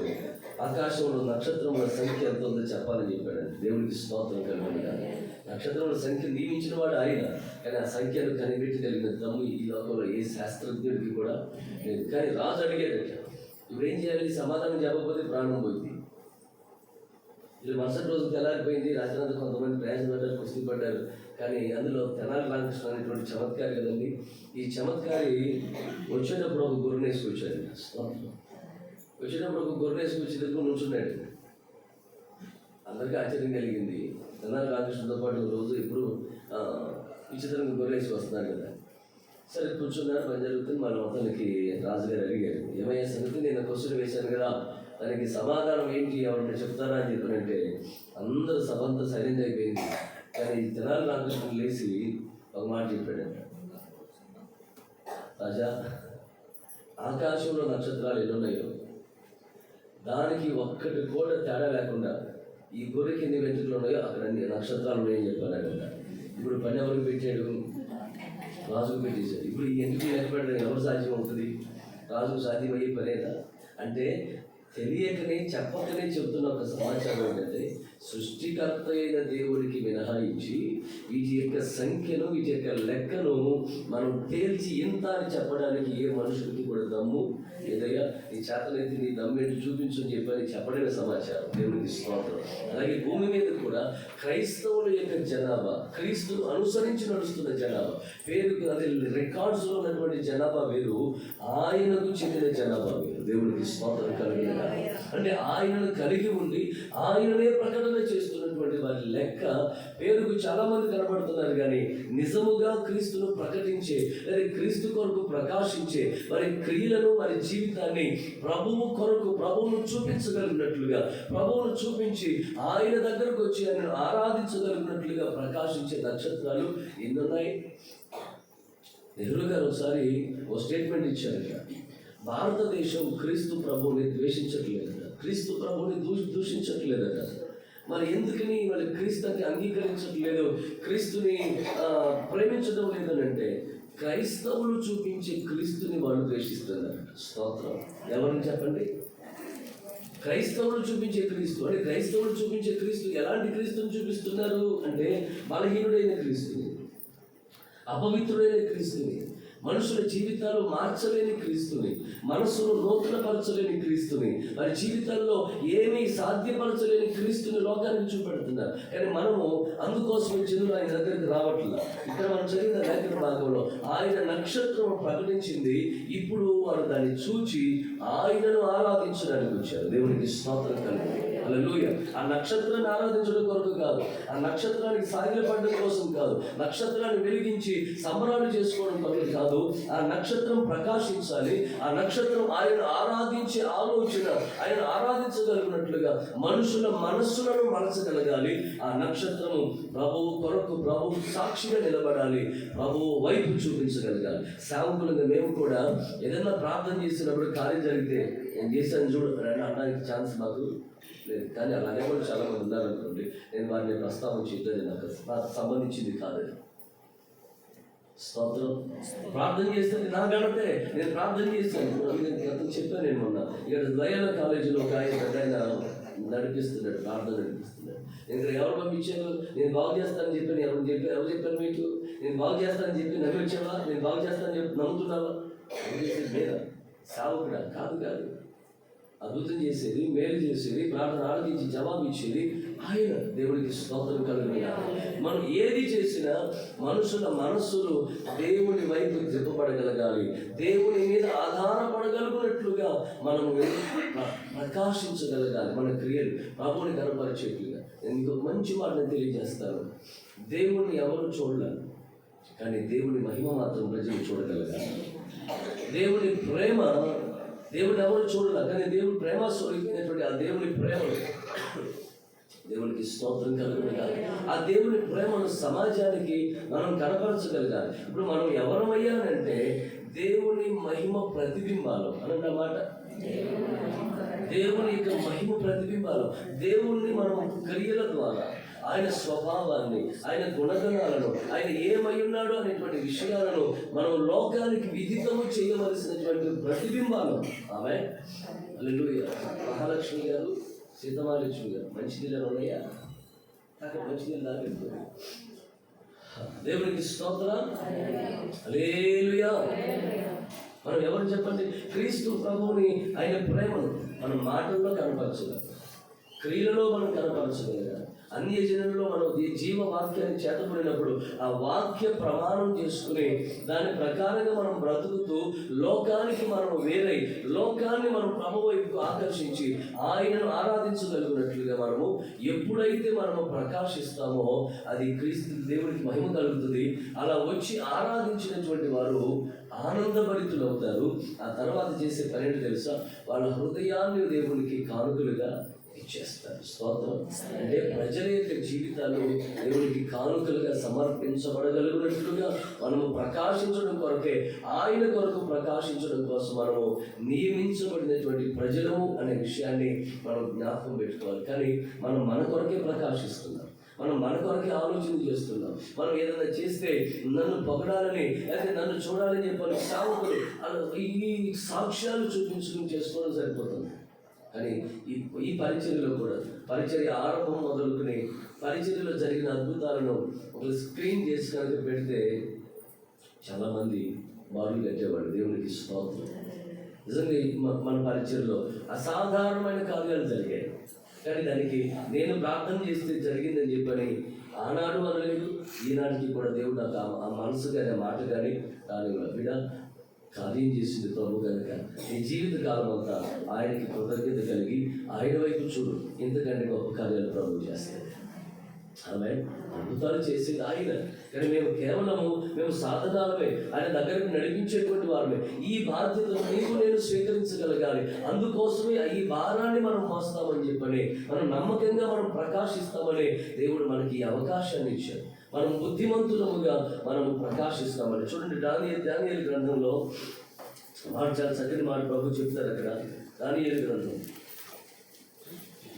ఆకాశంలో నక్షత్రముల సంఖ్య ఎంత ఉందో చెప్పాలని చెప్పాడండి. దేవుడికి స్తోత్రం కలుగునుగా. నక్షత్రముల సంఖ్య నియమించిన వాడు ఆయన, కానీ ఆ సంఖ్యను కనిపెట్టగలిగిన దమ్ము ఈ లోకంలో ఏ శాస్త్రజ్ఞుడికి కూడా లేదు. కానీ రాజు అడిగేటట్ట, ఇప్పుడు ఏం చేయాలి? సమాధానం చెప్పకపోతే ప్రాణం పోయింది. ఇది మరుసటి రోజు తెల్లారిపోయింది. రాత్రి కొంతమంది ప్రయాసపడ్డారు, కుస్తీ పడ్డారు. కానీ అందులో తెనాలి రామకృష్ణ అనేటువంటి చమత్కారి కదండి. ఈ చమత్కారి వచ్చేటప్పుడు ఒక గొర్రెను వేసుకొచ్చాడు. వచ్చేటప్పుడు ఒక గొర్రెను వేసుకొచ్చి దగ్గర నుంచున్నాడు. అందరికీ ఆశ్చర్యం కలిగింది. తెనాలి రామకృష్ణతో పాటు రోజు ఎప్పుడు విచిత్రంగా గొర్రె వేసుకొస్తున్నాడు కదా. సరే కూర్చున్నారు, పని జరుగుతుంది. మన మొత్తానికి రాజుగారు అడిగారు, ఏమయ్యే సంగతి, నేను క్వశ్చన్ వేశాను కదా, దానికి సమాధానం ఏంటి, ఎవరిని చెప్తారా అని చెప్పారంటే అందరూ సభ అంతా సైలెంట్ అయిపోయింది. కానీ తెనాలి రామకృష్ణ లేచి ఒక మాట చెప్పాడంట, రాజా, ఆకాశంలో నక్షత్రాలు ఎన్నున్నాయో దానికి ఒక్కటి కూడా తేడా లేకుండా ఈ గొర్రెకి ఎన్ని వెంట్రుకలు ఉన్నాయో అక్కడ అన్ని నక్షత్రాలు ఉన్నాయని చెప్పారంట. ఇప్పుడు పని ఎవరికి పెట్టాడు? రాజుకు పెట్టేశాడు. ఇప్పుడు ఈ ఎందుకు లెక్క పెట్టడం ఎవరు సాధ్యం అవుతుంది? రాజుకు సాధ్యమయ్యే పనేదా? అంటే తెలియకనే చెప్పకనే చెబుతున్న ఒక సమాచారం ఏంటంటే, సృష్టికర్త అయిన దేవుడికి మినహాయించి వీటి యొక్క సంఖ్యను, వీటి యొక్క లెక్కను మనం తేల్చి ఇంత అని చెప్పడానికి ఏ మనుషుడికి కూడా దమ్ము ఏదయ్యా, నీ చేతనైతే నీ దమ్మేంటి చూపించు అని చెప్పని చెప్పడమే సమాచారం. దేవుడికి స్తోత్రం. అలాగే భూమి మీద కూడా క్రైస్తవుల యొక్క జనాభా, క్రీస్తును అనుసరించి నడుస్తున్న జనాభా, పేరు అదే రికార్డ్స్లో ఉన్నటువంటి జనాభా వేరు, ఆయనకు చెందిన జనాభా వేరు. దేవుడికి స్తోత్రం కలిగిన, అంటే ఆయనను కలిగి ఉండి ఆయననే ప్రకటన చేస్తున్నటువంటి వారి లెక్క పేరుకు చాలా మంది కనబడుతున్నారు. కానీ నిజముగా క్రీస్తును ప్రకటించే, లేదా క్రీస్తు కొరకు ప్రకాశించే వారి క్రియలను, వారి జీవితాన్ని ప్రభువు కొరకు, ప్రభువును చూపించగలిగినట్లుగా, ప్రభువును చూపించి ఆయన దగ్గరకు వచ్చి ఆయనను ఆరాధించగలిగినట్లుగా ప్రకాశించే నక్షత్రాలు ఎన్నున్నాయి. నెహ్రూ గారు ఒకసారి ఓ స్టేట్మెంట్ ఇచ్చారు, భారతదేశం క్రీస్తు ప్రభువుని ద్వేషించట్లేదట, క్రీస్తు ప్రభువుని దూషించట్లేదట. మరి ఎందుకని వాళ్ళు క్రీస్తుని అంగీకరించట్లేదు, క్రీస్తుని ప్రేమించడం లేదనంటే, క్రైస్తవులు చూపించే క్రీస్తుని వాళ్ళు ద్వేషిస్తున్నారు. స్తోత్రం. ఎవరిని చెప్పండి? క్రైస్తవులు చూపించే క్రీస్తు. అంటే క్రైస్తవులు చూపించే క్రీస్తు ఎలాంటి క్రీస్తుని చూపిస్తున్నారు అంటే, బలహీనుడైన క్రీస్తుని, అపవిత్రుడైన క్రీస్తుని, మనుషుల జీవితాలు మార్చలేని క్రీస్తుని, మనస్సును నూతనపరచలేని క్రీస్తుని, వారి జీవితాల్లో ఏమీ సాధ్యపరచలేని క్రీస్తుని లోకానికి చూపెడుతున్నారు. కానీ మనము అందుకోసం జనులు ఆయన దగ్గరికి రావట్లేదు. ఇక్కడ మనం చదివిన లేఖన భాగంలో ఆయన నక్షత్రం ప్రకటించింది, ఇప్పుడు వారు దాన్ని చూచి ఆయనను ఆరాధించడానికి వచ్చారు. దేవునికి స్తోత్రం కలిగింది. హల్లెలూయా. ఆ నక్షత్రాన్ని ఆరాధించడం కొరకు కాదు, ఆ నక్షత్రానికి సాగిలపడడం కోసం కాదు, నక్షత్రాన్ని వెలిగించి సంబరాలు చేసుకోవడం కొరకు కాదు. ఆ నక్షత్రం ప్రకాశించాలి. ఆ నక్షత్రం ఆయన ఆరాధించే ఆలోచన, ఆయన ఆరాధించగలిగినట్లుగా మనుషుల మనస్సులను మలచగలగాలి. ఆ నక్షత్రము ప్రభువు కొరకు, ప్రభువు సాక్షిగా నిలబడాలి, ప్రభువు వైపు చూపించగలగాలి. సేవకులుగా మేము కూడా ఏదైనా ప్రార్థన చేసినప్పుడు కార్యం జరిగితే, నేను చేశాను చూడు అనడానికి ఛాన్స్ మాకు లేదు. కానీ అలాగే కూడా చాలా మంది ఉన్నారనుకోండి, నేను వారిని ప్రస్తావించేది నాకు సంబంధించింది కాదని. స్తోత్రం. ప్రార్థన చేస్తే నా గణతే, నేను ప్రార్థన చేశాను. గతం చెప్పాను నేను మొన్న. ఇక్కడ లయన కాలేజీలో ఒక ఆయన నడిపిస్తున్నాడు, ప్రార్థన నడిపిస్తున్నాడు. ఇక్కడ ఎవరు పంపించారు? నేను బాగు చేస్తానని చెప్పాను. ఎవరు చెప్పారు మీకు? నేను బాగు చేస్తానని చెప్పి నమ్మి వచ్చావా? నేను బాగు చేస్తానని చెప్పి నమ్ముతున్నావా? చేసేది లేదా? సావుకుడా? కాదు. అద్భుతం చేసేది, మేలు చేసేది, ప్రార్థన ఆలకించి జవాబు ఇచ్చేది ఆయన. దేవుడికి స్తోత్రం కలుగుతుంది. మనం ఏది చేసినా మనుషుల మనస్సులు దేవుని వైపు తిప్పబడగలగాలి, దేవుని మీద ఆధారపడగలుగునట్లుగా మనము ప్రకాశించగలగాలి. మన క్రియలు ప్రభువుని కనపరిచేట్లుగా. నేను ఇంకొక మంచి మాటను తెలియజేస్తాను. దేవుణ్ణి ఎవరు చూడలేరు, కానీ దేవుని మహిమ మాత్రం ప్రజలు చూడగలగాలి. దేవుని ప్రేమ దేవుని ఎవరు చూడలే, కానీ దేవుని ప్రేమ స్వరూపమైనటువంటి ఆ దేవుని ప్రేమను, దేవునికి స్తోత్రం కలుగుతుంది. ఆ దేవుని ప్రేమను సమాజానికి మనం కనపరచగలగాలి. ఇప్పుడు మనం ఎవరమయ్యానంటే దేవుని మహిమ ప్రతిబింబాలు అన్నమాట. దేవుని యొక్క మహిమ ప్రతిబింబాలు. దేవుణ్ణి మనం క్రియల ద్వారా, ఆయన స్వభావాన్ని, ఆయన గుణగణాలను, ఆయన ఏమై ఉన్నాడు అనేటువంటి విషయాలను మనం లోకానికి విదితము చేయవలసినటువంటి ప్రతిబింబాలు. ఆమె హల్లెలూయా. మహాలక్ష్మి గారు, సీతమహాలక్ష్మి గారు మంచి నీళ్ళు ఉన్నాయా? అక్కడ మంచినీళ్ళు తాగెళ్ళిపోయి. దేవునికి స్తోత్రం. హల్లెలూయా. మనం ఎవరు చెప్పండి? క్రీస్తు ప్రభువుని, ఆయన ప్రేమను మనం మాటల్లో కనపరచగలం, క్రియలలో మనం కనపరచగలగాలి. అన్య జనులలో మనం ఈ జీవ వాక్యాన్ని చేతపడినప్పుడు ఆ వాక్య ప్రమాణం చేసుకుని దాని ప్రకారంగా మనం బ్రతుకుతూ లోకానికి మనం వేరై లోకాన్ని మనం ప్రభు వైపుకు ఆకర్షించి ఆయనను ఆరాధించగలిగినట్లుగా మనము ఎప్పుడైతే మనము ప్రకాశిస్తామో అది క్రీస్తు దేవుడికి మహిమ కలుగుతుంది. అలా వచ్చి ఆరాధించినటువంటి వారు ఆనందభరితులు అవుతారు. ఆ తర్వాత చేసే పని ఏంటో తెలుసా? వాళ్ళ హృదయాన్ని దేవునికి కానుకలుగా ఇచ్చేస్తారు. స్తోత్రం. అంటే ప్రజల యొక్క జీవితాలు దేవునికి కానుకలుగా సమర్పించబడగలిగినట్లుగా మనము ప్రకాశించడం కొరకే, ఆయన కొరకు ప్రకాశించడం కోసం మనము నియమించబడినటువంటి ప్రజలము అనే విషయాన్ని మనం జ్ఞాపకం పెట్టుకోవాలి. కానీ మనం మన కొరకే ప్రకాశిస్తున్నాం, మనం మన కొరకే ఆలోచన చేస్తున్నాం. మనం ఏదైనా చేస్తే నన్ను పొగడాలని లేకపోతే నన్ను చూడాలని చెప్పని సాగుతులు ఈ సాక్ష్యాలు చూపించుకుని చేసుకోవడం సరిపోతుంది. కానీ ఈ పరిచర్యలో కూడా, పరిచర్య ఆరంభం మొదలుకుని పరిచర్యలో జరిగిన అద్భుతాలను ఒక స్క్రీన్ చేసి కనుక పెడితే చాలామంది బాడీ కట్టేవాడు. దేవునికి స్తోత్రం. నిజంగా మన పరిచర్యలో అసాధారణమైన కార్యాలు జరిగాయి. కానీ దానికి నేను ప్రార్థన చేస్తే జరిగిందని చెప్పని ఆనాడు అనలేదు, ఈనాటికి కూడా దేవుడు నాకు ఆ మనసు కానీ ఆ మాట కానీ దాని బిడ్డ కార్యం చేసింది ప్రభు కనుక నీ జీవిత కాలం అంతా ఆయనకి కృతజ్ఞత కలిగి ఆయన వైపు చూడు. ఇంతకంటే గొప్ప కార్యాలు ప్రభు చేస్తాయి. ఆమె అద్భుతాలు చేసేది ఆయన. కానీ మేము సాధనాలమే, ఆయన దగ్గరకు నడిపించేటువంటి వారమే. ఈ బాధ్యతను నీకు నేను స్వీకరించగలగాలి. అందుకోసమే ఈ భారాన్ని మనం మోస్తామని చెప్పని, మనం నమ్మకంగా మనం ప్రకాశిస్తామని దేవుడు మనకి ఈ అవకాశాన్ని ఇచ్చాడు. మనం బుద్ధిమంతులముగా మనం ప్రకాశిస్తామని. చూడండి, దానియేలు గ్రంథంలో మాట చాలా చక్కని మాట ప్రభు చెప్తారు అక్కడ. దానియేలు గ్రంథం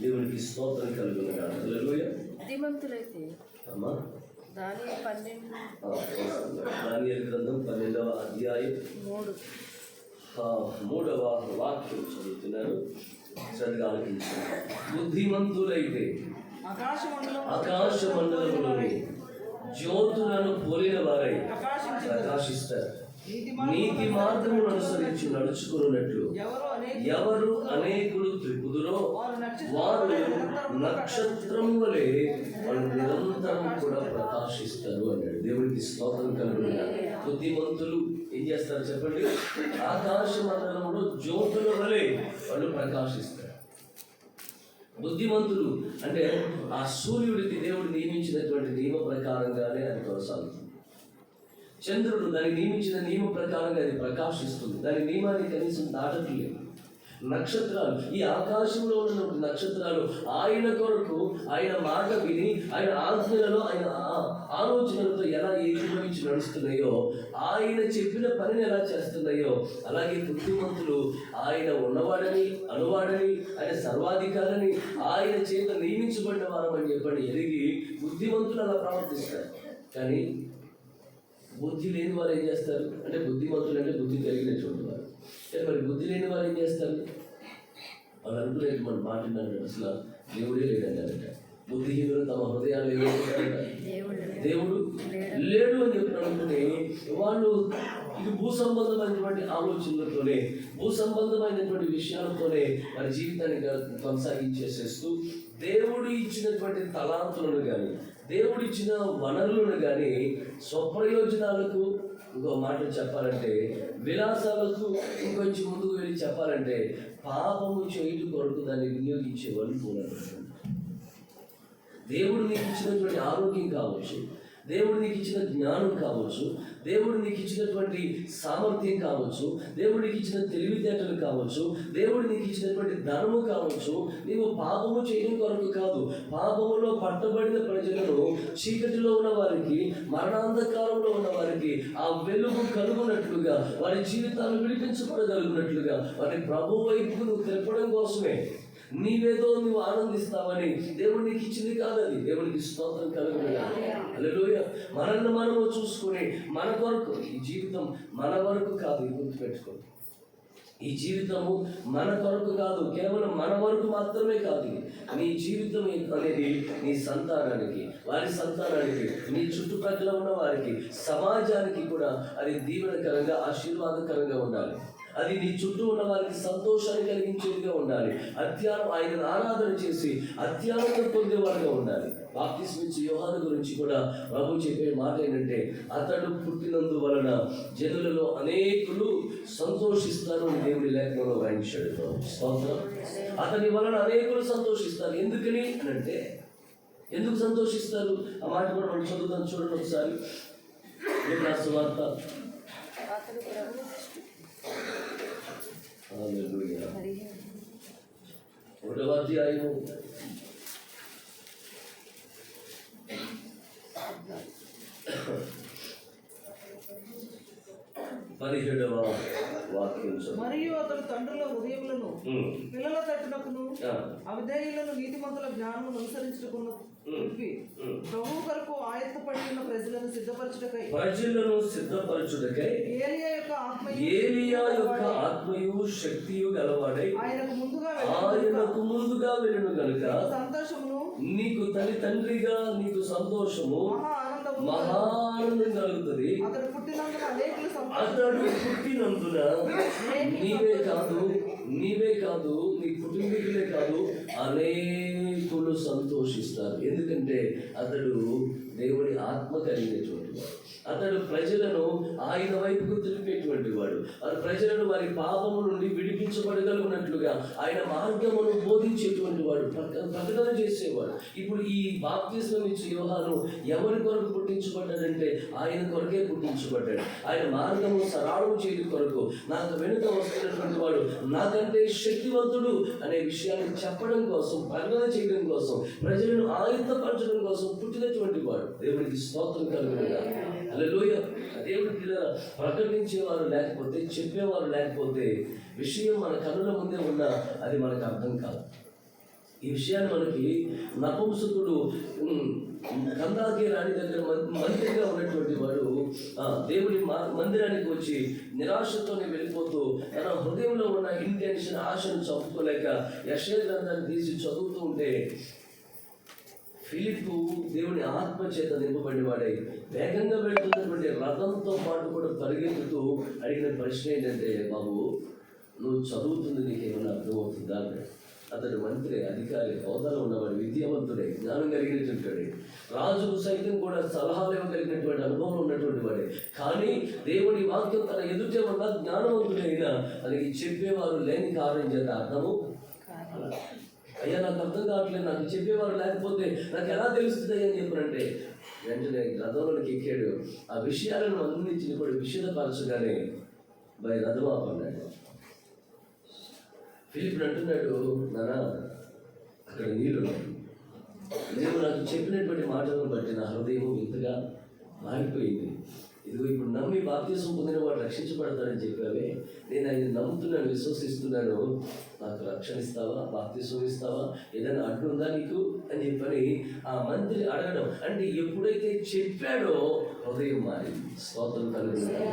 దేవునికి స్తోత్రం కలుగునుగా. హల్లెలూయా. బుద్ధిమంతులైతే అమ్మా దానియేలు గ్రంథం 12వ అధ్యాయం 3వ వాక్యం చదువుతున్నారు. సరిగా ఆలోచించారు. బుద్ధిమంతులైతే ఆకాశమండలంలోని జ్యోతులను పోలిన వారై ప్రకాశిస్తారు. నీతి మార్గమును అనుసరించి నడుచుకున్నట్లు ఎవరు అనేకులు త్రిపుదురో వారు నక్షత్రము వలె వాళ్ళు నిరంతరం కూడా ప్రకాశిస్తారు అన్నాడు. దేవుడికి స్తోత్రం కలుగునుగా. బుద్ధిమంతులు ఏం చేస్తారు చెప్పండి? ఆకాశ మండలంలో జ్యోతుల వలె వాళ్ళు ప్రకాశిస్తారు. బుద్ధిమంతులు అంటే ఆ సూర్యుడికి దేవుడు నియమించినటువంటి నియమ ప్రకారంగానే అది కొనసాగుతుంది. చంద్రుడు దానికి నియమించిన నియమ ప్రకారంగా అది ప్రకాశిస్తుంది. దాని నియమాన్ని కనీసం దాటట్లేదు. నక్షత్రాలు, ఈ ఆకాశంలో ఉన్న నక్షత్రాలు ఆయన కొరకు, ఆయన మాట విని, ఆయన ఆజ్ఞలలో, ఆయన ఆలోచనలతో ఎలా ఏకీభవించి నడుస్తున్నాయో, ఆయన చెప్పిన పనిని ఎలా చేస్తున్నాయో, అలాగే బుద్ధిమంతులు ఆయన ఉన్నవాడని, అనువాడని, ఆయన సర్వాధికారని, ఆయన చేత నియమించబడిన వారమని చెప్పండి ఎరిగి బుద్ధిమంతులు అలా ప్రవర్తిస్తారు. కానీ బుద్ధి లేని వారు ఏం చేస్తారు అంటే, బుద్ధిమంతులు అంటే బుద్ధి కలిగినటువంటి వారు. మరి బుద్ధి లేని వారు ఏం చేస్తారు? వాళ్ళు అనుకునేది మన మాట్లాడారు, అసలు దేవుడే లేదంటారంట. బుద్ధిహీనులు తమ హృదయాలు దేవుడు లేడు అని చెప్పి అనుకుని వాళ్ళు ఇది భూ సంబంధమైనటువంటి ఆలోచనలతోనే, భూ సంబంధమైనటువంటి విషయాలతోనే వారి జీవితాన్ని కొనసాగించేసేస్తూ దేవుడు ఇచ్చినటువంటి తలాంతులను కానీ, దేవుడు ఇచ్చిన వనరులను కానీ స్వప్రయోజనాలకు, ఇంకో మాట చెప్పాలంటే విలాసాలకు, ఇంకొంచెం ముందుకు వెళ్ళి చెప్పాలంటే పాపము చేయడం కొరకు దాన్ని వినియోగించే వాళ్ళు కూడా. దేవుడు నీకు ఇచ్చినటువంటి ఆరోగ్యం కావచ్చు, దేవుడు నీకు ఇచ్చిన జ్ఞానం కావచ్చు, దేవుడు నీకు ఇచ్చినటువంటి సామర్థ్యం కావచ్చు, దేవుడు నీకు ఇచ్చిన తెలివితేటలు కావచ్చు, దేవుడు నీకు ఇచ్చినటువంటి ధనము కావచ్చు, నీవు పాపము చేయడం కొరకు కాదు. పాపములో పట్టబడిన ప్రజలను, చీకటిలో ఉన్న వారికి, మరణాంధకారంలో ఉన్న వారికి ఆ వెలుగు కలుగునట్లుగా, వారి జీవితాలు విడిపించబడగలిగినట్లుగా వారి ప్రభు వైపు నువ్వు తెలపడం కోసమే. నీవేదో నువ్వు ఆనందిస్తావని దేవుడు నీకు ఇచ్చింది కాదది. దేవుడికి స్తోత్రం కలుగునుగా. హల్లెలూయా. మనల్ని మనము చూసుకుని మన కొరకు, ఈ జీవితం మన వరకు కాదు, గుర్తుపెట్టుకో. ఈ జీవితము మన కొరకు కాదు, కేవలం మన వరకు మాత్రమే కాదు. నీ జీవితం అనేది నీ సంతానానికి, వారి సంతానానికి, నీ చుట్టుపక్కల ఉన్న వారికి, సమాజానికి కూడా అది దీవెనకరంగా, ఆశీర్వాదకరంగా ఉండాలి. అది నీ చుట్టూ ఉన్న వారికి సంతోషాన్ని కలిగించేదిగా ఉండాలి. ఆయనను ఆరాధన చేసి అత్యానందం పొందేవాడుగా ఉండాలి. బాప్తిస్మిచ్చే యోహాను గురించి కూడా ప్రభు చెప్పే మాట ఏంటంటే, అతడు పుట్టినందువలన జనులలో అనేకులు సంతోషిస్తారు అని దేవుడి లేఖనంలో వ్రాయించాడు. అతని వలన అనేకులు సంతోషిస్తారు. ఎందుకని అని అంటే, ఎందుకు సంతోషిస్తారు ఆ మాట కూడా మనం చదువుతాం. చూడండి ఒకసారి యోహాను సువార్త 1వ అధ్యాయము 17వ వాక్యం. మరియు అతడు తండ్రుల హృదయములను పిల్లల తట్టునకును అవిధేయులను నీతిమంతుల జ్ఞానమును అనుసరించుటకును ప్రభువు కొరకు ఆయత్తపడి ఉన్న ప్రజలను సిద్ధపరచుటకై ఏలియా యొక్క ఆత్మయు శక్తియు గలవాడై ఆయనకు ముందుగా వెళ్ళును గనుక సంతోషమును నీకు తండ్రిగా నీకు సంతోషము మహానందం కలుగుతుంది. అతడు పుట్టినందున నీవే కాదు నీ కుటుంబీకులే కాదు అనేకులు సంతోషిస్తారు. ఎందుకంటే అతడు దేవుడి ఆత్మ కలిగినటువంటి వాడు. అతడు ప్రజలను ఆయన వైపుకు తెలిపేటువంటి వాడు. ప్రజలను వారి పాపము నుండి విడిపించబడగలిగినట్లుగా ఆయన మార్గమును బోధించేటువంటి వాడు, ప్రకటన చేసేవాడు. ఇప్పుడు ఈ బాప్తిస్మం ఇచ్చే యోహాను ఎవరి కొరకు పుట్టించబడ్డాడంటే ఆయన కొరకే పుట్టించబడ్డాడు. ఆయన మార్గము సరళం చేయడం కొరకు, నాకు వెనుక వస్తున్నటువంటి వాడు నాకంటే శక్తివంతుడు అనే విషయాన్ని చెప్పడం కోసం, ప్రకటన చేయడం కోసం, ప్రజలను ఆయుధపరచడం కోసం పుట్టినటువంటి వాడు. దేవుడికి స్తోత్రం కలుగునుగాక. హల్లెలూయా. దేవుడి పిల్లల ప్రకటించేవారు లేకపోతే, చెప్పేవారు లేకపోతే విషయం మన కనుల ముందే ఉన్నా అది మనకు అర్థం కాదు. ఈ విషయాన్ని మనకి నపుంసకుడు కందాకి రాణి దగ్గర మంత్రిగా ఉన్నటువంటి వాడు దేవుడి మందిరానికి వచ్చి నిరాశతోనే వెళ్ళిపోతూ తన హృదయంలో ఉన్న ఇంటెన్షన్, ఆశను చంపుకోలేక యెషయా గ్రంథాన్ని తీసి చదువుతూ ఉంటే ఫిలిప్పు దేవుని ఆత్మ చేత నింపబడి వాడై వేగంగా వెళ్తున్నటువంటి రథంతో పాటు కూడా పరిగెత్తుతూ అడిగిన ప్రశ్న ఏంటంటే, బాబు నువ్వు చదువుతుంది నీకేమైనా అర్థమవుతుందా? అతడు మంత్రి, అధికారి, హోదాలో ఉన్నవాడు, విద్యావంతుడే, జ్ఞానం కలిగినటువంటి రాజుకు సైతం కూడా సలహాలు ఇవ్వగలిగినటువంటి అనుభవం ఉన్నటువంటి వాడే. కానీ దేవుడి వాక్యం తన ఎదుటే ఉన్న జ్ఞానవంతుడైనా తనకి చెప్పేవారు లేని కారణం చేత అర్థము అయ్యా నాకు అర్థం కావట్లేదు, నాకు చెప్పేవారు లేకపోతే నాకు ఎలా తెలుస్తుంది అని చెప్పారంటే వెంటనే రథంలోకి ఎక్కాడు. ఆ విషయాలను అన్నింటిని కూడా విషదపరచగానే రథం ఆపన్నాడు. ఫిలిప్ అంటున్నాడు, నానా అక్కడ నీళ్ళు నేను నాకు చెప్పినటువంటి మాటలను బట్టి నా హృదయం ఇంతగా మారిపోయింది. ఇదిగో ఇప్పుడు నమ్మి బాప్తిసం పొందిన వాడు రక్షించబడతాడని చెప్పావే, నేను ఆయన నమ్ముతున్నాను, విశ్వసిస్తున్నాను, నాకు రక్షణ ఇస్తావా, బాప్తిసం ఇస్తావా, ఏదైనా అడ్డు ఉందా నీకు అని చెప్పని ఆ మంత్రి అడగడం. అంటే ఎప్పుడైతే చెప్పాడో హృదయం మారింది. స్తోత్రం కలుగుతుంది.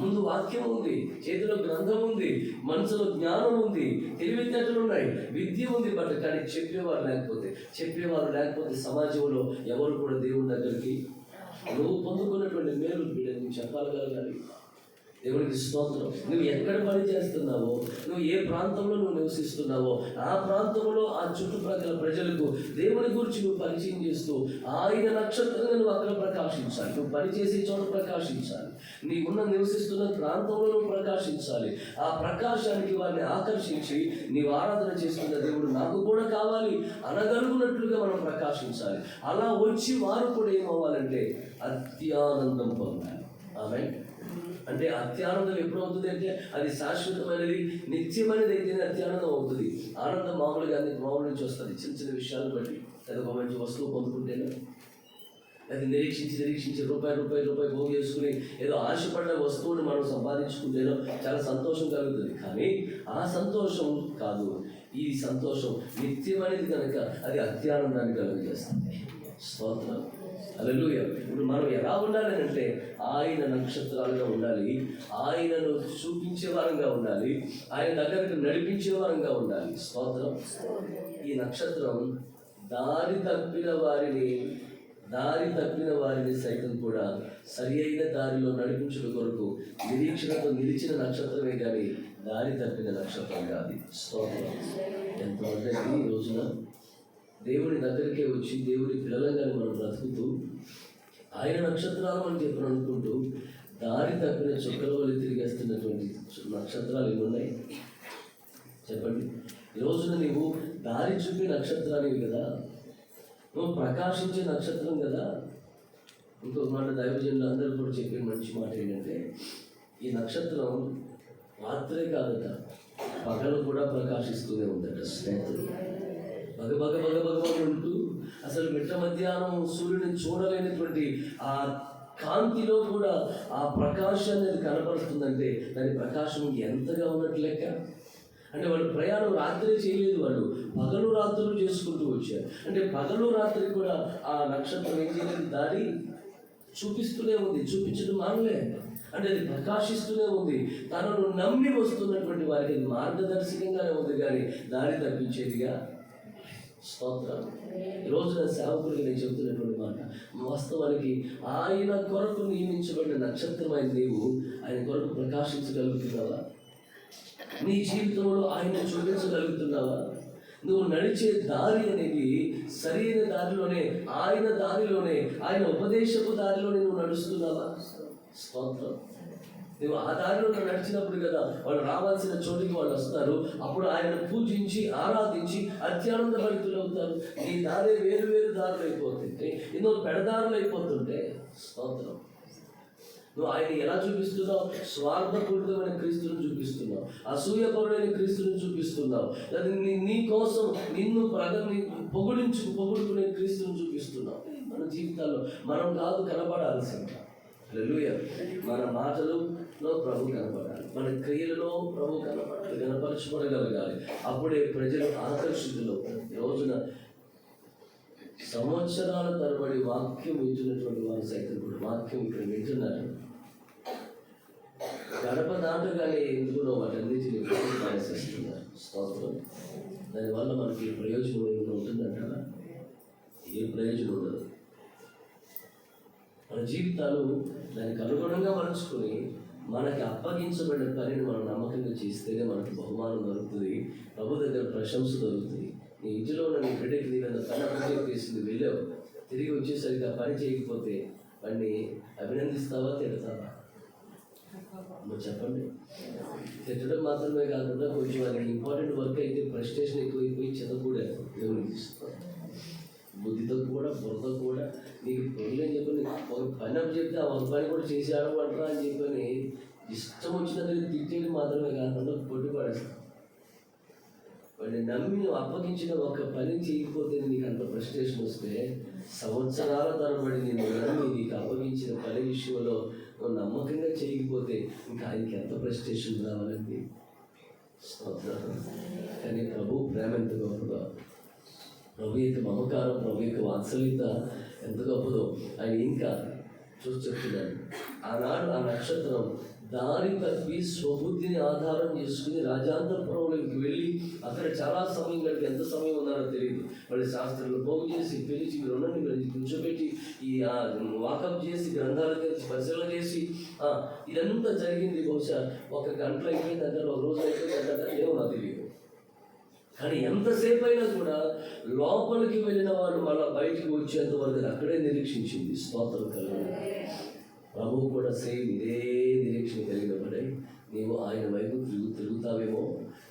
ముందు వాక్యం ఉంది, చేతిలో గ్రంథం ఉంది, మనసులో జ్ఞానం ఉంది, తెలివితేటలు ఉన్నాయి, విద్య ఉంది. బట్ కానీ చెప్పేవారు లేకపోతే సమాజంలో ఎవరు కూడా దేవుడి దగ్గరికి నువ్వు పొందుకున్నటువంటి మేలు బిడ్డని చెప్పగలగాలి. దేవుడికి స్తోత్రం. నువ్వు ఎక్కడ పని చేస్తున్నావో, నువ్వు ఏ ప్రాంతంలో నువ్వు నివసిస్తున్నావో ఆ ప్రాంతంలో ఆ చుట్టుప్రక్కల ప్రజలకు దేవుని గురించి నువ్వు పరిచయం చేస్తూ ఆయన నక్షత్రంగా నువ్వు అక్కడ ప్రకాశించాలి. నువ్వు పనిచేసే చోట ప్రకాశించాలి. నీకున్న నివసిస్తున్న ప్రాంతంలో నువ్వు ప్రకాశించాలి. ఆ ప్రకాశానికి వారిని ఆకర్షించి నీవు ఆరాధన చేస్తున్న దేవుడు నాకు కూడా కావాలి అనగలుగునట్లుగా మనం ప్రకాశించాలి. అలా వచ్చి వారు కూడా ఏమవ్వాలంటే అత్యానందం పొందాలి. ఆమేన్. అంటే అత్యానందం ఎప్పుడు అవుతుంది అంటే అది శాశ్వతమైనది, నిత్యమైనది అయితేనే అత్యానందం అవుతుంది. ఆనందం మామూలుగా నుంచి వస్తుంది చిన్న చిన్న విషయాలను బట్టి. అది ఒక మంచి వస్తువు పొందుకుంటేనే, అది నిరీక్షించి రూపాయి పోగు చేసుకుని ఏదో ఆశపడ్డ వస్తువుని మనం సంపాదించుకుంటేనో చాలా సంతోషం కలుగుతుంది. కానీ ఆ సంతోషం కాదు, ఈ సంతోషం నిత్యమైనది కనుక అది అత్యానందాన్ని కలుగజేస్తుంది. స్తోత్రం. హల్లెలూయా. ఇప్పుడు మనం ఎలా ఉండాలి అంటే ఆయన నక్షత్రాలుగా ఉండాలి, ఆయనను చూపించే వారంగా ఉండాలి, ఆయన దగ్గరకు నడిపించే వారంగా ఉండాలి. స్తోత్రం. ఈ నక్షత్రం దారి తప్పిన వారిని సైతం కూడా సరి అయిన దారిలో నడిపించడం కొరకు నిరీక్షణతో నిలిచిన నక్షత్రమే కానీ దారి తప్పిన నక్షత్రం కాదు. స్తోత్రం. ఎంతమంది ఈ రోజున దేవుని దగ్గరికే వచ్చి దేవుని పిల్లలంగానే మనం బ్రతుకుతూ ఆయన నక్షత్రాలు అని చెప్పి అనుకుంటూ దారి తప్పిన చుక్కల వల్ల తిరిగేస్తున్నటువంటి నక్షత్రాలు ఎన్ని ఉన్నాయి చెప్పండి. ఈ రోజున నీవు దారి చూపే నక్షత్రానివి కదా, నువ్వు ప్రకాశించే నక్షత్రం కదా. ఇంకొక మాట దైవజనులు అందరూ కూడా చెప్పే మంచి మాట ఏంటంటే, ఈ నక్షత్రం రాత్రే కాదట, పగలు కూడా ప్రకాశిస్తూనే ఉందట. స్నేహితులు బగ ఉంటూ అసలు మిట్ట మధ్యాహ్నం సూర్యుడిని చూడలేనటువంటి ఆ కాంతిలో కూడా ఆ ప్రకాశం అనేది కనపడుతుందంటే దాని ప్రకాశం ఎంతగా ఉన్నట్లు లెక్క. అంటే వాళ్ళు ప్రయాణం రాత్రి చేయలేదు, వాళ్ళు పగలు రాత్రులు చేసుకుంటూ వచ్చారు. అంటే పగలు రాత్రి కూడా ఆ నక్షత్రం ఏం చేయలేదు, దారి చూపిస్తూనే ఉంది, చూపించడం మానలే. అంటే అది ప్రకాశిస్తూనే ఉంది. తనను నమ్మి వస్తున్నటువంటి వారికి అది మార్గదర్శకంగానే ఉంది కానీ దారి తప్పించేదిగా. స్తోత్రం. ఈరోజు సేవకుడికి నేను చెబుతున్నటువంటి మాట, వాస్తవానికి ఆయన కొరకు నియమించబడిన నక్షత్రమైన నీవు ఆయన కొరకు ప్రకాశించగలుగుతున్నావా? నీ జీవితంలో ఆయన చూపించగలుగుతున్నావా? నువ్వు నడిచే దారి అనేది సరైన దారిలోనే, ఆయన దారిలోనే, ఆయన ఉపదేశపు దారిలోనే నువ్వు నడుస్తున్నావా? స్తోత్రం. నువ్వు ఆ దారిలో నడిచినప్పుడు కదా వాళ్ళు రావాల్సిన చోటికి వాళ్ళు వస్తారు. అప్పుడు ఆయన పూజించి ఆరాధించి అత్యానంద భరితులు అవుతారు. నీ దారే వేరు దారులు అయిపోతుంటే, ఎన్నో పెడదారులు అయిపోతుంటే. స్తోత్రం. నువ్వు ఆయన ఎలా చూపిస్తున్నావు? స్వార్థపూరితమైన క్రీస్తుని చూపిస్తున్నావు, అసూయపరుడైన క్రీస్తుని చూపిస్తున్నావు, నీ కోసం నిన్ను పొగుడుకునే క్రీస్తుని చూపిస్తున్నావు. మన జీవితాల్లో మనం కాదు కనబడాల్సింది. హల్లెలూయా. మన మాటలలో ప్రభు కనపడాలి, మన క్రియలలో ప్రభు కనపరచబడగలగాలి. అప్పుడే ప్రజలు ఆకర్షితులవుతారు. ఈ రోజున సంవత్సరాల తరబడి వాక్యం వింటున్నటువంటి వారు సైతం కూడా వాక్యం ఇక్కడ వింటున్నారు. గడప దాటగానే ఎందుకునో వాటన్నిటిని ప్రయత్నిస్తున్నారు. స్తోత్రం. దానివల్ల మనకి ప్రయోజనం ఏమైనా ఉంటుందంటారా? ఏ ప్రయోజనం ఉండదు. మన జీవితాలు దానికి అనుగుణంగా మలుచుకొని మనకి అప్పగించబడిన పనిని మనం నమ్మకంగా చేస్తేనే మనకు బహుమానం దొరుకుతుంది, ప్రభు దగ్గర ప్రశంస దొరుకుతుంది. నీ ఇంటిలో ఉన్న నీ బిడ్డకి నీదన్న పని అభిషేకం చేసింది, వెళ్ళావు, తిరిగి వచ్చేసరికి ఆ పని చేయకపోతే వాడిని అభినందిస్తావా, తిడతావా? నువ్వు చెప్పండి. తిట్టడం మాత్రమే కాకుండా కొంచెం వారికి ఇంపార్టెంట్ వర్క్ అయితే ఫ్రస్ట్రేషన్ ఎక్కువైపోయి చెదకూడా దేవునికి ఇస్తాం. బుద్ధితో కూడా బుర్రతో కూడా నీకు పొరులు అని చెప్పని ఒక పని అప్పు చెప్తే ఆ ఒక పని కూడా చేసి ఆడమంటారా అని చెప్పని ఇష్టం వచ్చినందుకు తిట్టేది మాత్రమే కాకుండా పొట్టి పడేస్తాం. వాడిని నమ్మి నువ్వు అప్పగించిన ఒక పని చేయకపోతే నీకు అంత ఫ్రస్ట్రేషన్ వస్తే సంవత్సరాల తరబడి నేను నమ్మి నీకు అప్పగించిన పని విషయంలో నువ్వు నమ్మకంగా చేయకపోతే ఇంకా ఆయనకి ఎంత ఫ్రస్ట్రేషన్ రావాలండి. కానీ ప్రభు ప్రేమ ఎంత గొప్పదో, ప్రభు యొక్క మమకారం, ప్రభు యొక్క వాత్సల్యత ఎంత గొప్పదో ఆయన ఇంకా చూసి చెప్తున్నాడు. ఆనాడు ఆ నక్షత్రం దారి తప్పి స్వబుద్ధిని ఆధారం చేసుకుని రాజాంతరపురంలోకి వెళ్ళి అక్కడ చాలా సమయం గడిపి, ఎంత సమయం ఉన్నారో తెలియదు, వాళ్ళ శాస్త్రాలు పోగు చేసి పిలిచి మీరు కూర్చోబెట్టి ఈ వాకప్ చేసి గ్రంథాలు తెచ్చి పరిశీలన చేసి ఇదంతా జరిగింది. బహుశా 1 గంటలు అయిపోయింది అంటారు, 1 రోజు అయిపోయింది అంటారు, ఏమో నాకు తెలియదు. కానీ ఎంతసేపు అయినా కూడా లోపలికి వెళ్ళిన వాళ్ళు మళ్ళీ బయటికి వచ్చేంత వరకు అక్కడే నిరీక్షించింది. స్తోత్రం కలుగును. ప్రభువు కూడా సేమ్ ఇదే నిరీక్షణ కలిగినప్పుడే నీవు ఆయన వైపు తిరుగుతావేమో,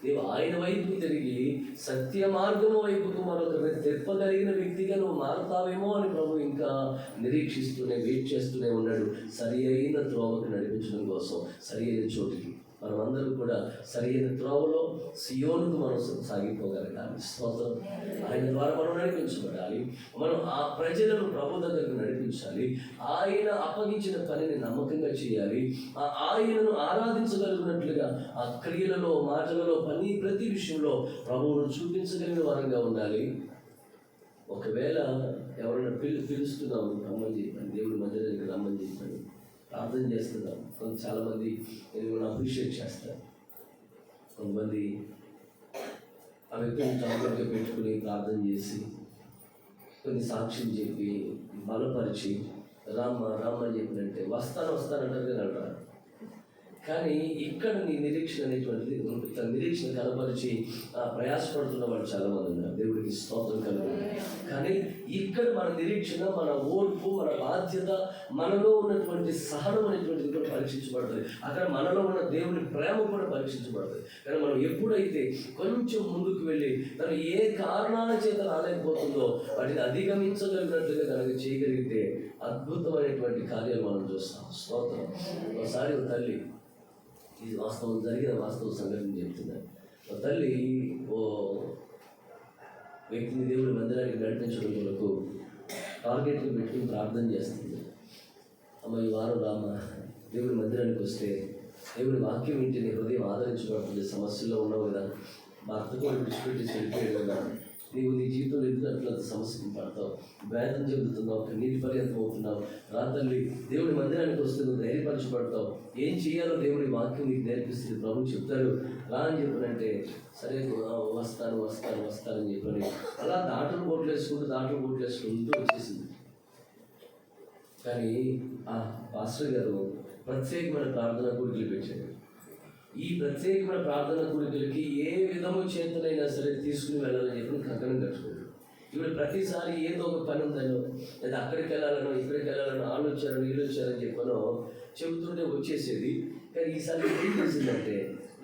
నీవు ఆయన వైపు తిరిగి సత్య మార్గము వైపుకు మరొక తెప్పగలిగిన వ్యక్తిగా నువ్వు మారుతావేమో అని ప్రభు ఇంకా నిరీక్షిస్తూనే వెయిట్ చేస్తూనే ఉన్నాడు. సరి అయిన త్రోవకు నడిపించడం కోసం, సరి అయిన చోటికి మనమందరూ కూడా సరైన త్రోవలో సియోనుకు మనం సాగిపోగలగాలి. స్తోత్రం. ఆయన ద్వారా మనం నడిపించబడాలి. మనం ఆ ప్రజలను ప్రభు దగ్గరకు నడిపించాలి. ఆయన అప్పగించిన పనిని నమ్మకంగా చేయాలి. ఆయనను ఆరాధించగలిగినట్లుగా ఆ క్రియలలో, మాటలలో, ప్రతి విషయంలో ప్రభువును చూపించగలిగిన వారంగా ఉండాలి. ఒకవేళ ఎవరైనా పిలుస్తున్నాము రమ్మని చెప్పండి, దేవుడి మందిరానికి రమ్మని చెప్పండి, ప్రార్థన చేస్తున్నాం. చాలామంది నేను అప్రిషియేట్ చేస్తారు. కొంతమంది ఆ వ్యక్తిని టార్గెట్గా పెట్టుకుని ప్రార్థన చేసి కొన్ని సాక్ష్యం చెప్పి బలపరిచి రామ్మని చెప్పినంటే వస్తానంటారు కదా అంటారు. కానీ ఇక్కడ నీ నిరీక్షణ అనేటువంటిది తన నిరీక్షణ కనపరిచి ప్రయాసపడుతున్న వాళ్ళు చాలామంది ఉన్నారు. దేవుడికి స్తోత్రం కలుగుతుంది. కానీ ఇక్కడ మన నిరీక్షణ, మన ఓర్పు, మన బాధ్యత, మనలో ఉన్నటువంటి సహనం అనేటువంటిది కూడా పరీక్షించబడుతుంది. అక్కడ మనలో ఉన్న దేవుని ప్రేమ కూడా పరీక్షించబడుతుంది. కానీ మనం ఎప్పుడైతే కొంచెం ముందుకు వెళ్ళి తను ఏ కారణాల చేత రాలేకపోతుందో వాటిని అధిగమించగలిగినట్లుగా కనుక చేయగలిగితే అద్భుతమైనటువంటి కార్యాలు మనం చూస్తాం. స్తోత్రం. ఒకసారి ఒక తల్లి, ఇది జరిగిన వాస్తవ సంఘటన చెప్తున్నాను. ఒక తల్లి ఓ వ్యక్తిని దేవుడి మందిరానికి నడిపించడం కొరకు టార్గెట్ని పెట్టుకుని ప్రార్థన చేస్తుంది. అమ్మ, ఈ వారం రామ, దేవుడి మందిరానికి వస్తే దేవుడి వాక్యం వింటే నీ హృదయం ఆదరించబడుతుంది. సమస్యల్లో ఉన్నావు కదా, భర్త కూడా విడిచిపెట్టి చనిపోయాడు కదా, నీవు నీ జీవితంలో ఎదురట్ల సమస్యను పడతావు, వేదన చెందుతున్నావు, నీటి పర్యంతం అవుతున్నావు. రాత్రి దేవుడి మందిరానికి వస్తే నువ్వు ధైర్యపరచబడతావు. ఏం చేయాలో దేవుడి వాక్యం నీకు నేర్పిస్తుంది. ప్రభు చెప్తారు రా అని చెప్పనంటే సరే వస్తానని చెప్పని అలా దాటలు బోట్లు వేసుకుంటూ వచ్చేసింది. కానీ ఆ పాస్టర్ గారు ప్రత్యేకమైన ప్రార్థన కూడికలు పెట్టాడు. ఈ ప్రత్యేకమైన ప్రార్థన కూడికలకి ఏ విధము చేతనైనా సరే తీసుకుని వెళ్ళాలని చెప్పి కంకణం కట్టుకోడు. ఇప్పుడు ప్రతిసారి ఏదో ఒక పని ఉందనో, లేదా అక్కడికి వెళ్ళాలనో ఇక్కడికి వెళ్ళాలనో, వాళ్ళు వచ్చారని చెప్పనో చెబుతుంటే వచ్చేసేది. కానీ ఈసారి ఏం చేసిందంటే